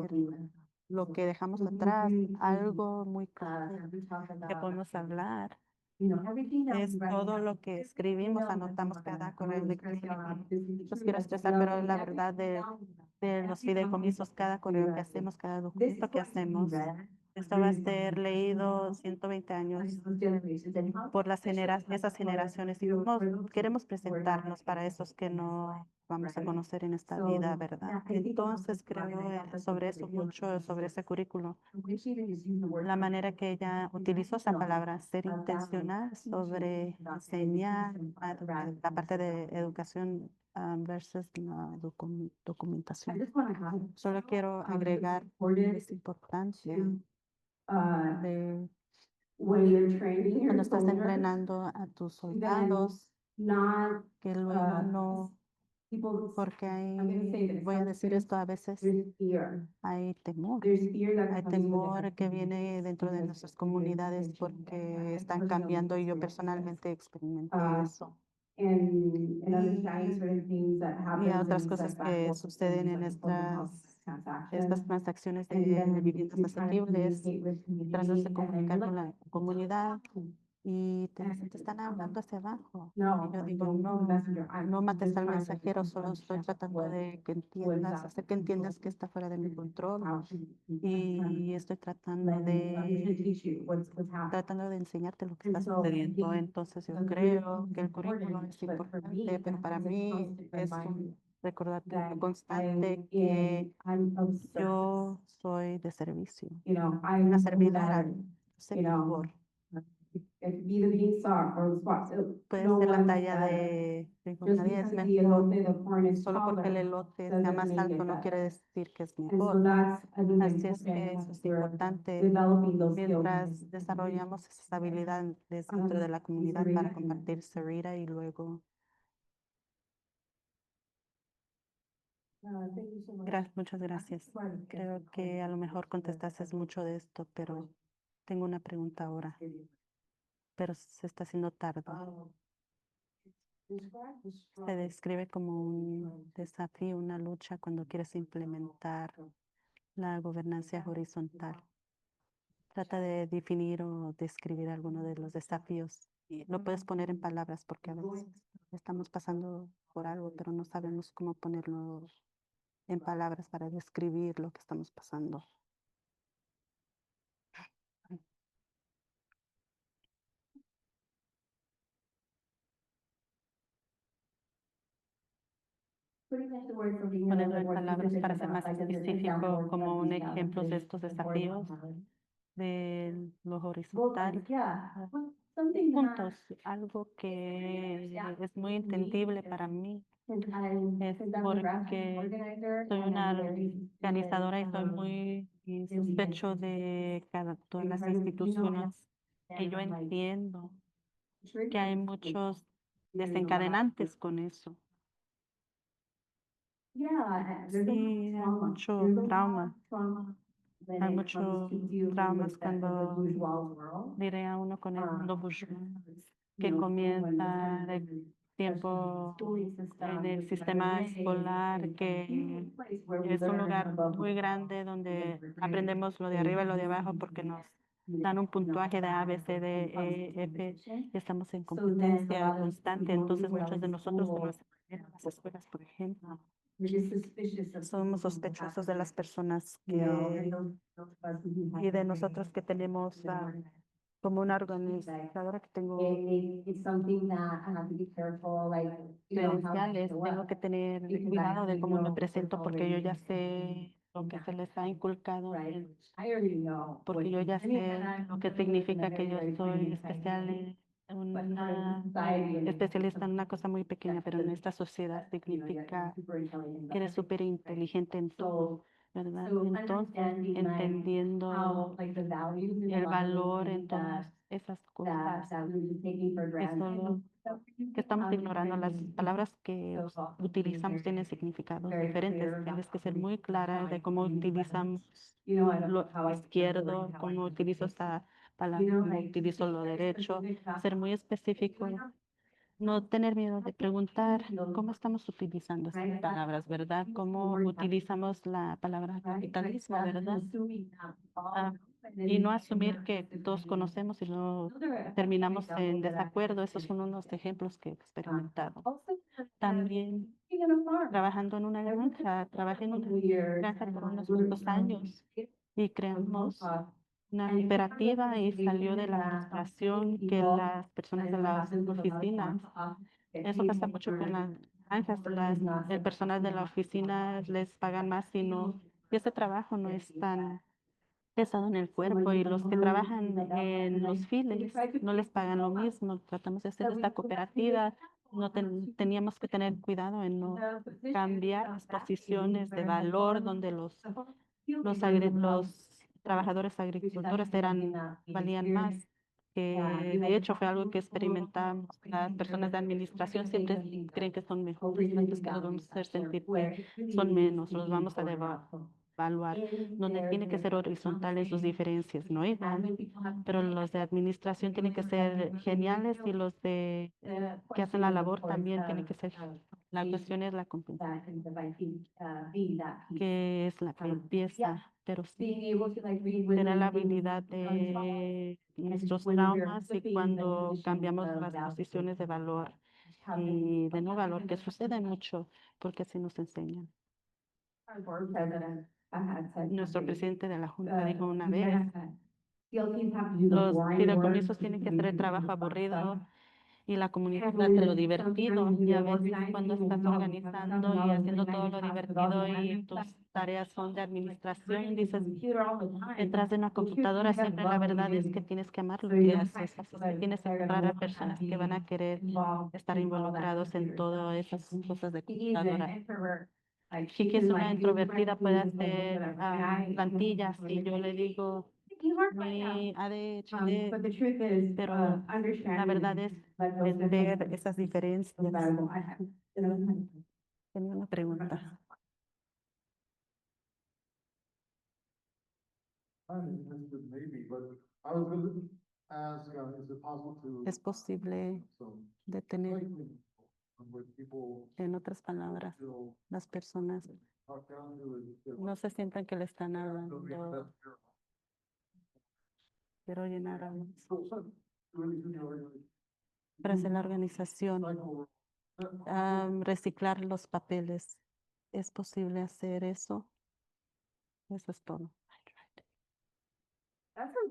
lo que dejamos atrás, algo muy claro que podemos hablar. Es todo lo que escribimos, anotamos cada correo electrónico. Los quiero estresar, pero la verdad de los fideicomisos, cada correo que hacemos, cada documento que hacemos, esto va a ser leído 120 años por esas generaciones y queremos presentarnos para esos que no vamos a conocer en esta vida, ¿verdad? Entonces creo sobre eso mucho, sobre ese currículo, la manera que ella utilizó esa palabra, ser intencional sobre enseñar la parte de educación versus la documentación. Solo quiero agregar es importante de cuando estás entrenando a tus soldados, que luego no, porque voy a decir esto, a veces hay temor que viene dentro de nuestras comunidades porque están cambiando y yo personalmente experimenté eso. Y otras cosas que suceden en estas transacciones de viviendas asequibles, tratas de comunicar con la comunidad y te están hablando hacia abajo. Y yo digo, no mates al mensajero, solo estoy tratando de que entiendas, hacer que entiendas que está fuera de mi control. Y estoy tratando de enseñarte lo que está sucediendo. Entonces yo creo que el currículum es importante, pero para mí es un recordatorio constante que yo soy de servicio, una servidora, servidor. Puede ser la talla de nadie es mejor. Solo porque el elote sea más alto no quiere decir que es mejor. Así es que eso es importante mientras desarrollamos esas habilidades dentro de la comunidad para compartir Sarita y luego. Muchas gracias. Creo que a lo mejor contestaste mucho de esto, pero tengo una pregunta ahora. Pero se está haciendo tarde. Se describe como un desafío, una lucha cuando quieres implementar la gobernanza horizontal. Trata de definir o describir alguno de los desafíos. Y lo puedes poner en palabras porque a veces estamos pasando por algo, pero no sabemos cómo ponerlo en palabras para describir lo que estamos pasando. Ponerlo en palabras para ser más específico, como un ejemplo de estos desafíos de lo horizontal. something that juntos, algo que es muy entendible para mí. es porque soy una organizadora y soy muy sospecho de todas las instituciones que yo entiendo que hay muchos desencadenantes con eso. Sí, hay mucho trauma. Hay muchos traumas cuando diré a uno con el mundo bourgeois que comienza el tiempo en el sistema escolar, que es un lugar muy grande donde aprendemos lo de arriba y lo de abajo porque nos dan un puntaje de A, B, C, D, E, F, y estamos en competencia constante. Entonces, muchos de nosotros, como en las escuelas, por ejemplo, somos sospechosos de las personas y de nosotros que tenemos como una organizadora que tengo credenciales, tengo que tener cuidado de cómo me presento porque yo ya sé lo que se les ha inculcado, porque yo ya sé lo que significa que yo soy especialista en una cosa muy pequeña, pero en esta sociedad significa que eres súper inteligente en todo, ¿verdad? Entonces, entendiendo el valor en todas esas cosas, que estamos ignorando las palabras que utilizamos tienen significados diferentes. Tienes que ser muy clara de cómo utilizamos lo izquierdo, cómo utilizo esta palabra, cómo utilizo lo derecho, ser muy específico. No tener miedo de preguntar cómo estamos utilizando estas palabras, ¿verdad? ¿Cómo utilizamos la palabra capitalismo, verdad? Y no asumir que todos conocemos y no terminamos en desacuerdo. Esos son unos ejemplos que he experimentado. También trabajando en una granja, trabajé en una granja por unos cuantos años y creamos una cooperativa y salió de la frustración que las personas de las oficinas, eso pasa mucho con las granjas, el personal de la oficina les pagan más y ese trabajo no es tan pesado en el cuerpo y los que trabajan en los files no les pagan lo mismo. Tratamos de hacer esta cooperativa, no teníamos que tener cuidado en no cambiar las posiciones de valor donde los trabajadores agricultores valían más. Que de hecho fue algo que experimentamos. Las personas de administración siempre creen que son mejores, antes que los vamos a hacer sentir que son menos, los vamos a evaluar, donde tiene que ser horizontales sus diferencias, ¿no? Pero los de administración tienen que ser geniales y los que hacen la labor también tienen que ser. La cuestión es la competencia, que es la que empieza, pero sí, tener la habilidad de nuestros traumas y cuando cambiamos las posiciones de valor y de no valor, que sucede mucho porque así nos enseñan. Nuestro presidente de la Junta dijo una vez, los fideicomisos tienen que hacer el trabajo aburrido y la comunidad hace lo divertido. Y a veces cuando estás organizando y haciendo todo lo divertido y tus tareas son de administración, dices, detrás de una computadora siempre la verdad es que tienes que amar lo que haces. Así que tienes que encontrar a personas que van a querer estar involucrados en todas esas cosas de computadora. Kiki es una introvertida, puede hacer plantillas y yo le digo mi ADHD, pero la verdad es ver esas diferencias. Tenía una pregunta. ¿Es posible detener, en otras palabras, las personas no se sientan que le están hablando, quiero llenar algo para hacer la organización, reciclar los papeles? ¿Es posible hacer eso? Eso es todo.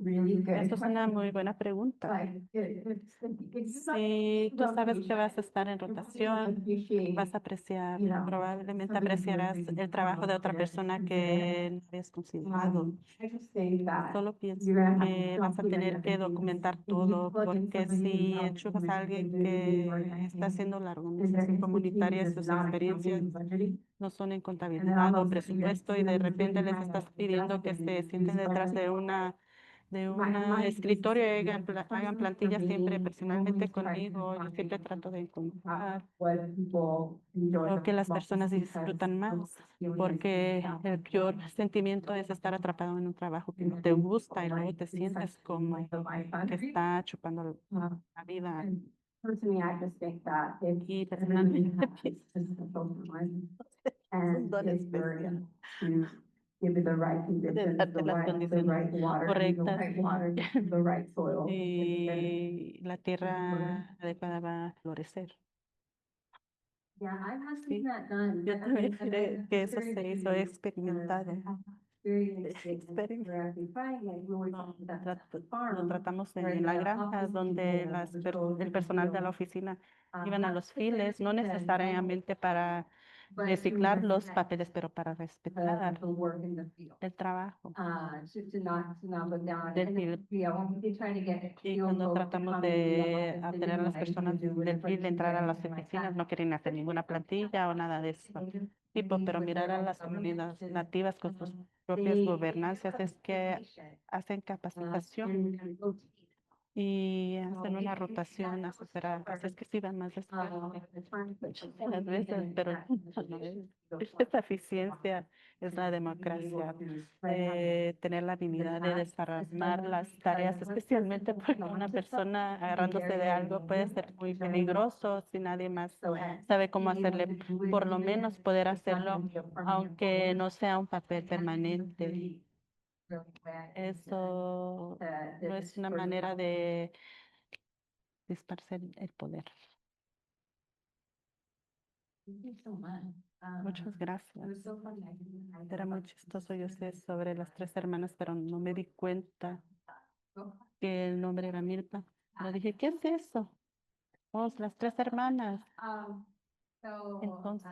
Eso es una muy buena pregunta. Si tú sabes que vas a estar en rotación, vas a apreciar, probablemente apreciarás el trabajo de otra persona que no habías considerado. Solo pienso que vas a tener que documentar todo, porque si enchufas a alguien que está haciendo la organización comunitaria, sus experiencias no son en contabilidad o presupuesto y de repente les estás pidiendo que se sienten detrás de un escritorio y hagan plantillas siempre personalmente conmigo. Yo siempre trato de encontrar lo que las personas disfrutan más, porque el peor sentimiento es estar atrapado en un trabajo que no te gusta y luego te sientes como que está chupando la vida. Y personalmente un don especial de darte las condiciones correctas y la tierra adecuada va a florecer. Sí, yo también creo que eso se hizo experimentado. Lo tratamos en la granja donde el personal de la oficina iban a los files, no necesariamente para reciclar los papeles, pero para respetar el trabajo del fil. Y cuando tratamos de hacer a las personas del fil entrar a las oficinas, no quieren hacer ninguna plantilla o nada de eso tipo, pero mirar a las comunidades nativas con sus propias gobernanzas es que hacen capacitación y hacen una rotación a superar. Así es que sí van más despacio las veces, pero no es. Esta eficiencia es la democracia, de tener la habilidad de desarmar las tareas, especialmente porque una persona agarrándose de algo puede ser muy peligroso si nadie más sabe cómo hacerle, por lo menos poder hacerlo, aunque no sea un papel permanente. Eso no es una manera de dispersar el poder. Muchas gracias. Era muy chistoso, yo sé sobre las tres hermanas, pero no me di cuenta que el nombre era Mirta. Le dije, ¿qué es eso? Oh, las tres hermanas. Entonces,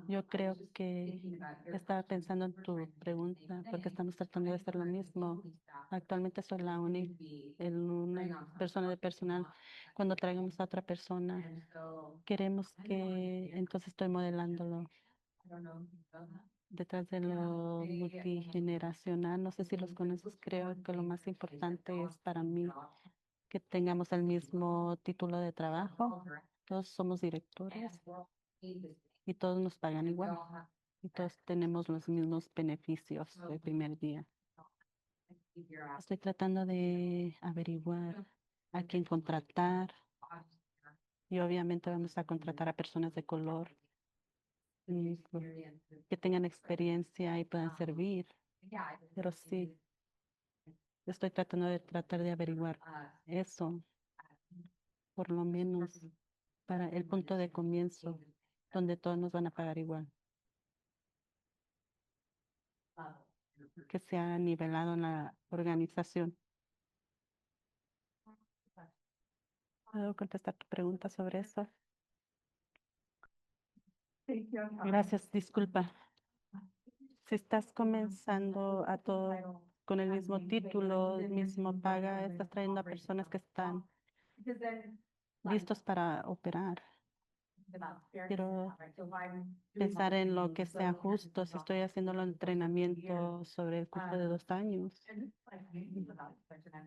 yo creo que estaba pensando en tu pregunta, porque estamos tratando de hacer lo mismo. Actualmente soy la única, una persona de personal. Cuando traigamos a otra persona, queremos que, entonces estoy modelándolo detrás de lo multigeneracional. No sé si los conoces, creo que lo más importante es para mí que tengamos el mismo título de trabajo. Todos somos directores y todos nos pagan igual y todos tenemos los mismos beneficios del primer día. Estoy tratando de averiguar a quién contratar y obviamente vamos a contratar a personas de color y, que tengan experiencia y puedan servir. Pero sí, estoy tratando de tratar de averiguar eso, por lo menos para el punto de comienzo, donde todos nos van a pagar igual. Que sea nivelado en la organización. ¿Puedo contestar tu pregunta sobre eso? Gracias, disculpa. Si estás comenzando a todo con el mismo título, el mismo paga, estás trayendo a personas que están listos para operar. Quiero pensar en lo que sea justo si estoy haciendo el entrenamiento sobre el curso de 2 años.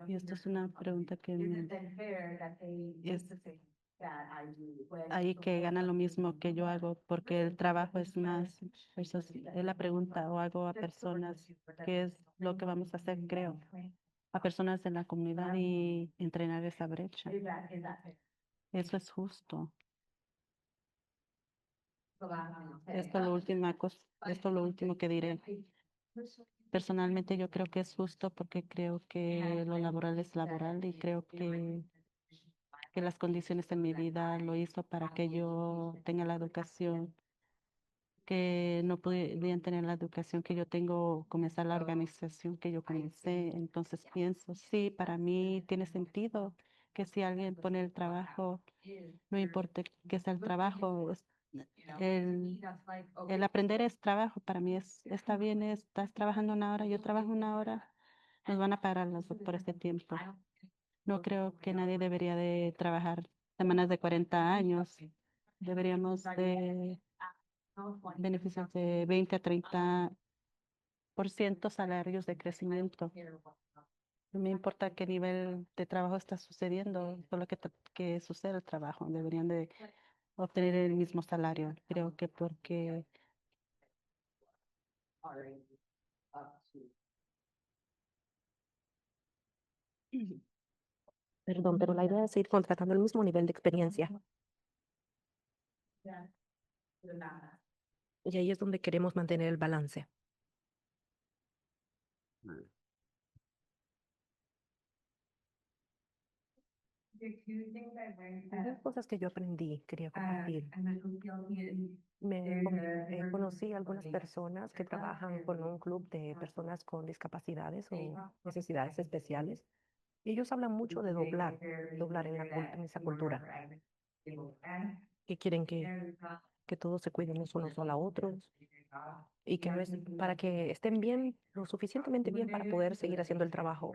Y esto es una pregunta que es ahí que gana lo mismo que yo hago, porque el trabajo es más, eso es la pregunta, o hago a personas, ¿qué es lo que vamos a hacer? Creo, a personas de la comunidad y entrenar esa brecha. Eso es justo. Esto es lo última cosa, esto es lo último que diré. Personalmente yo creo que es justo porque creo que lo laboral es laboral y creo que las condiciones en mi vida lo hizo para que yo tenga la educación que no podían tener la educación que yo tengo, comenzar la organización que yo comencé. Entonces pienso, sí, para mí tiene sentido que si alguien pone el trabajo, no importa que sea el trabajo, el, el aprender es trabajo. Para mí está bien, estás trabajando una hora, yo trabajo una hora, nos van a pagar a los dos por este tiempo. No creo que nadie debería de trabajar semanas de 40 años. Deberíamos de beneficios de 20 a 30% salarios de crecimiento. No me importa qué nivel de trabajo está sucediendo, solo que suceda el trabajo. Deberían de obtener el mismo salario. Creo que porque Perdón, pero la idea es ir contratando el mismo nivel de experiencia. Y ahí es donde queremos mantener el balance. Hay dos cosas que yo aprendí, quería compartir. Conocí algunas personas que trabajan con un club de personas con discapacidades o necesidades especiales. Y ellos hablan mucho de doblar en en esa cultura, que quieren que todos se cuiden los unos a otros y que no es para que estén bien, lo suficientemente bien para poder seguir haciendo el trabajo.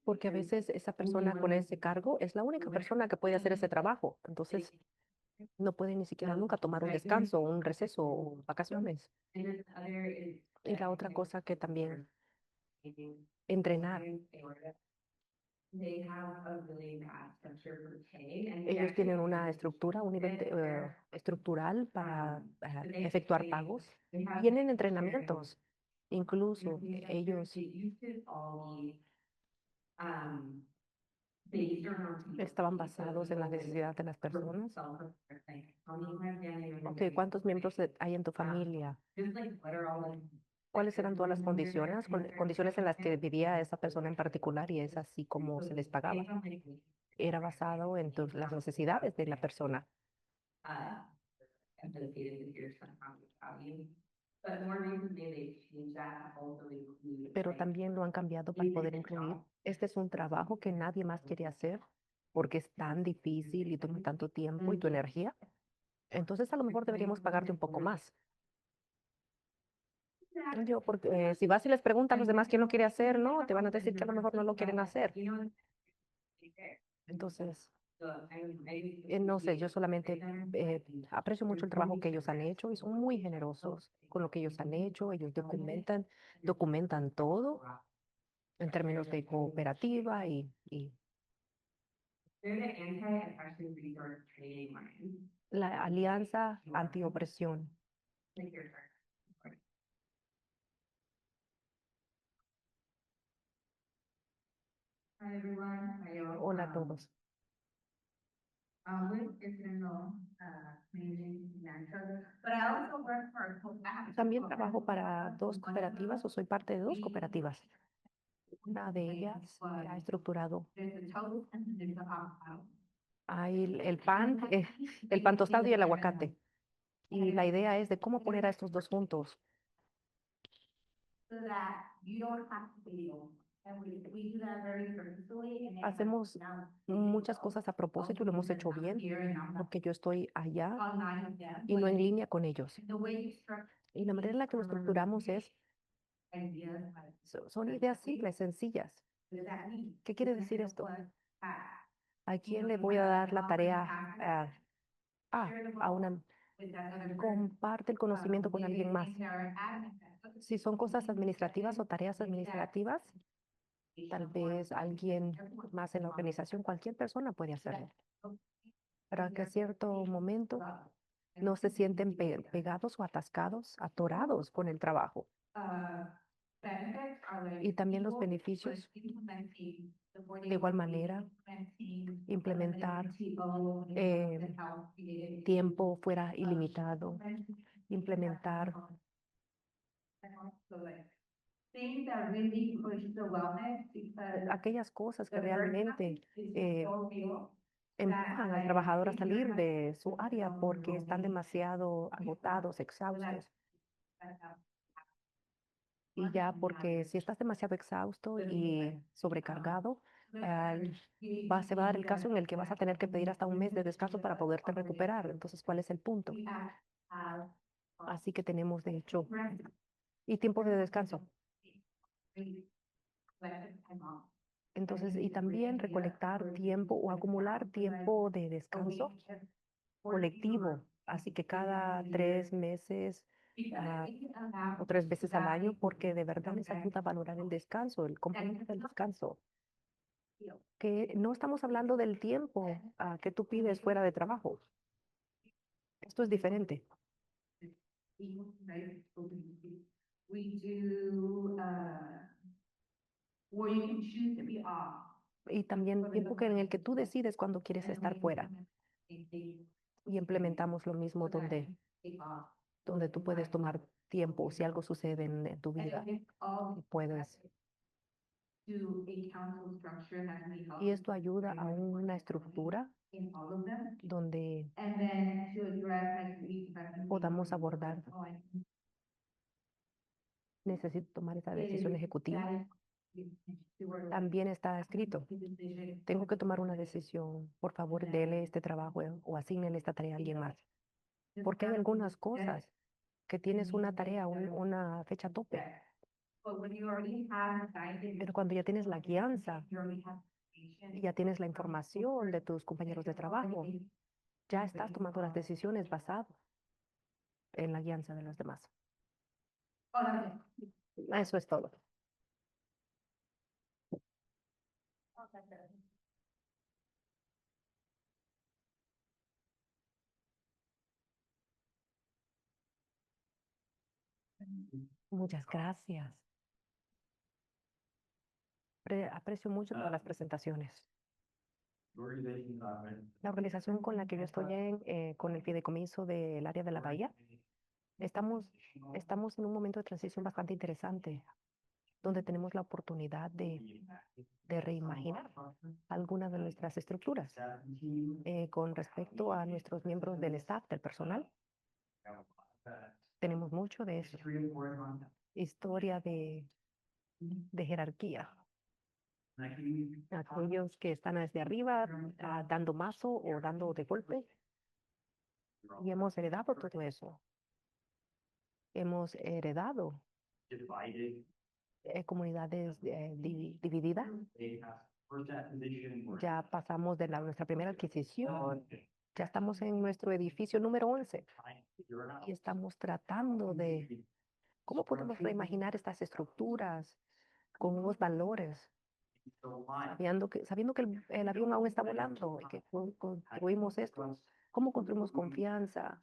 Porque a veces esa persona con ese cargo es la única persona que puede hacer ese trabajo. Entonces, no puede ni siquiera nunca tomar un descanso, un receso o vacaciones. Y la otra cosa que también, entrenar. Ellos tienen una estructura, un nivel estructural para efectuar pagos. Tienen entrenamientos. Incluso ellos estaban basados en las necesidades de las personas. Ok, ¿cuántos miembros hay en tu familia? ¿Cuáles eran todas las condiciones? Condiciones en las que vivía esa persona en particular y es así como se les pagaba. Era basado en las necesidades de la persona. Pero también lo han cambiado para poder incluir. Este es un trabajo que nadie más quiere hacer porque es tan difícil y toma tanto tiempo y tu energía. Entonces a lo mejor deberíamos pagarte un poco más. Porque si vas y les preguntas a los demás quién lo quiere hacer, no, te van a decir que a lo mejor no lo quieren hacer. Entonces, no sé, yo solamente aprecio mucho el trabajo que ellos han hecho y son muy generosos con lo que ellos han hecho. Ellos documentan todo en términos de cooperativa y la Alianza Antiopresión. Hola a todos. También trabajo para dos cooperativas o soy parte de dos cooperativas. Una de ellas ha estructurado. Hay el pan tostado y el aguacate. Y la idea es de cómo poner a estos dos juntos. Hacemos muchas cosas a propósito y lo hemos hecho bien porque yo estoy allá y no en línea con ellos. Y la manera en la que lo estructuramos son ideas simples, sencillas. ¿Qué quiere decir esto? ¿A quién le voy a dar la tarea? A una, comparte el conocimiento con alguien más. Si son cosas administrativas o tareas administrativas, tal vez alguien más en la organización, cualquier persona puede hacerlo. Para que a cierto momento no se sienten pegados o atascados, atorados con el trabajo. Y también los beneficios, de igual manera, implementar tiempo fuera ilimitado, implementar aquellas cosas que realmente empujan al trabajador a salir de su área porque están demasiado agotados, exhaustos. Y ya porque si estás demasiado exhausto y sobrecargado, se va a dar el caso en el que vas a tener que pedir hasta un mes de descanso para poderte recuperar. Entonces, ¿cuál es el punto? Así que tenemos, de hecho, y tiempo de descanso. Entonces, y también recolectar tiempo o acumular tiempo de descanso colectivo. Así que cada 3 meses o 3 veces al año, porque de verdad les ayuda a valorar el descanso, el componente del descanso. Que no estamos hablando del tiempo que tú pides fuera de trabajo. Esto es diferente. We do, where you can choose to be off. Y también tiempo en el que tú decides cuándo quieres estar fuera. Y implementamos lo mismo donde tú puedes tomar tiempo si algo sucede en tu vida. Puedes. Y esto ayuda a una estructura donde podamos abordar. Necesito tomar esa decisión ejecutiva. También está escrito. Tengo que tomar una decisión. Por favor, dele este trabajo o asignele esta tarea a alguien más. Porque hay algunas cosas que tienes una tarea, una fecha tope. Pero cuando ya tienes la guianza, ya tienes la información de tus compañeros de trabajo, ya estás tomando las decisiones basadas en la guianza de los demás. Eso es todo. Muchas gracias. Aprecio mucho todas las presentaciones. La organización con la que yo estoy con el fideicomiso del área de la Bahía, estamos en un momento de transición bastante interesante, donde tenemos la oportunidad de reimaginar algunas de nuestras estructuras con respecto a nuestros miembros del staff, del personal. Tenemos mucho de eso. Historia de jerarquía. Aquellos que están desde arriba dando mazo o dando de golpe. Y hemos heredado todo eso. Hemos heredado comunidades divididas. Ya pasamos de nuestra primera adquisición. Ya estamos en nuestro edificio número 11. Y estamos tratando de cómo podemos reimaginar estas estructuras con nuevos valores. Sabiendo que el avión aún está volando y que construimos esto, ¿cómo construimos confianza?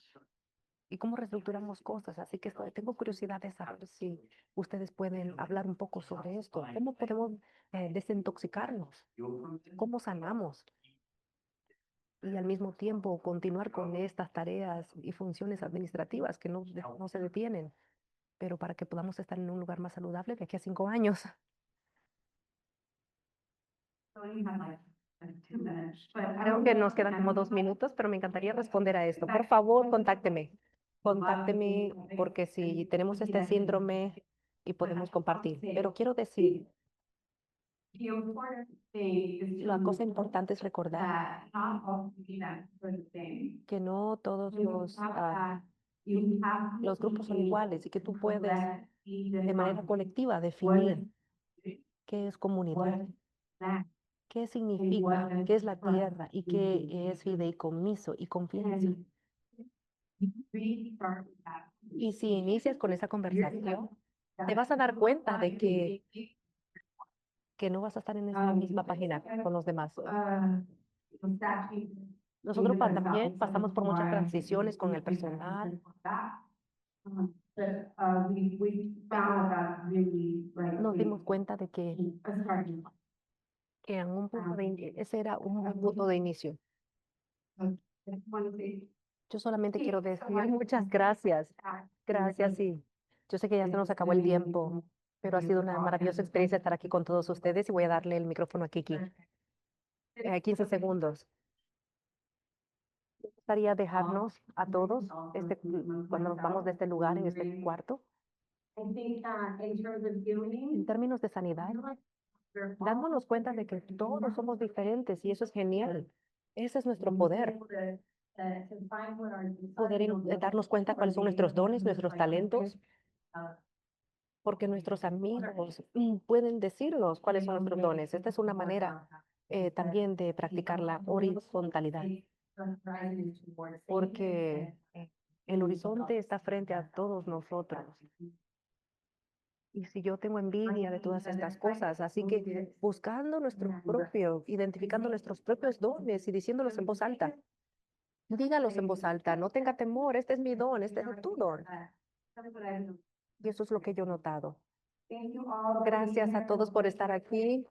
¿Y cómo reestructuramos cosas? Así que tengo curiosidad de saber si ustedes pueden hablar un poco sobre esto. ¿Cómo podemos desintoxicarnos? ¿Cómo sanamos? Y al mismo tiempo continuar con estas tareas y funciones administrativas que no se detienen, pero para que podamos estar en un lugar más saludable de aquí a 5 años. Creo que nos quedan como 2 minutos, pero me encantaría responder a esto. Por favor, contácteme. Contácteme porque si tenemos este síndrome y podemos compartir. Pero quiero decir, la cosa importante es recordar que no todos los grupos son iguales y que tú puedes de manera colectiva definir qué es comunidad, qué significa, qué es la tierra y qué es fideicomiso y confianza. Y si inicias con esa conversación, te vas a dar cuenta de que no vas a estar en esa misma página con los demás. Nosotros también pasamos por muchas transiciones con el personal. Nos dimos cuenta de que en un punto ese era un buen punto de inicio. Yo solamente quiero decir muchas gracias. Gracias y yo sé que ya se nos acabó el tiempo, pero ha sido una maravillosa experiencia estar aquí con todos ustedes y voy a darle el micrófono a Kiki. 15 segundos. gustaría dejarnos a todos cuando nos vamos de este lugar, en este cuarto, I think in terms of en healing, términos de sanidad, dándonos cuenta de que todos somos diferentes y eso es genial. Ese es nuestro poder, poder darnos cuenta cuáles son nuestros dones, nuestros talentos, porque nuestros amigos pueden decirnos cuáles son nuestros dones. Esta es una manera también de practicar la horizontalidad, porque el horizonte está frente a todos nosotros. Y si yo tengo envidia de todas estas cosas, así que buscando identificando nuestros propios dones y diciéndolos en voz alta. Dígalos en voz alta, no tenga temor, este es mi don, este es tu don. Y eso es lo que yo he notado. Gracias a todos por estar aquí.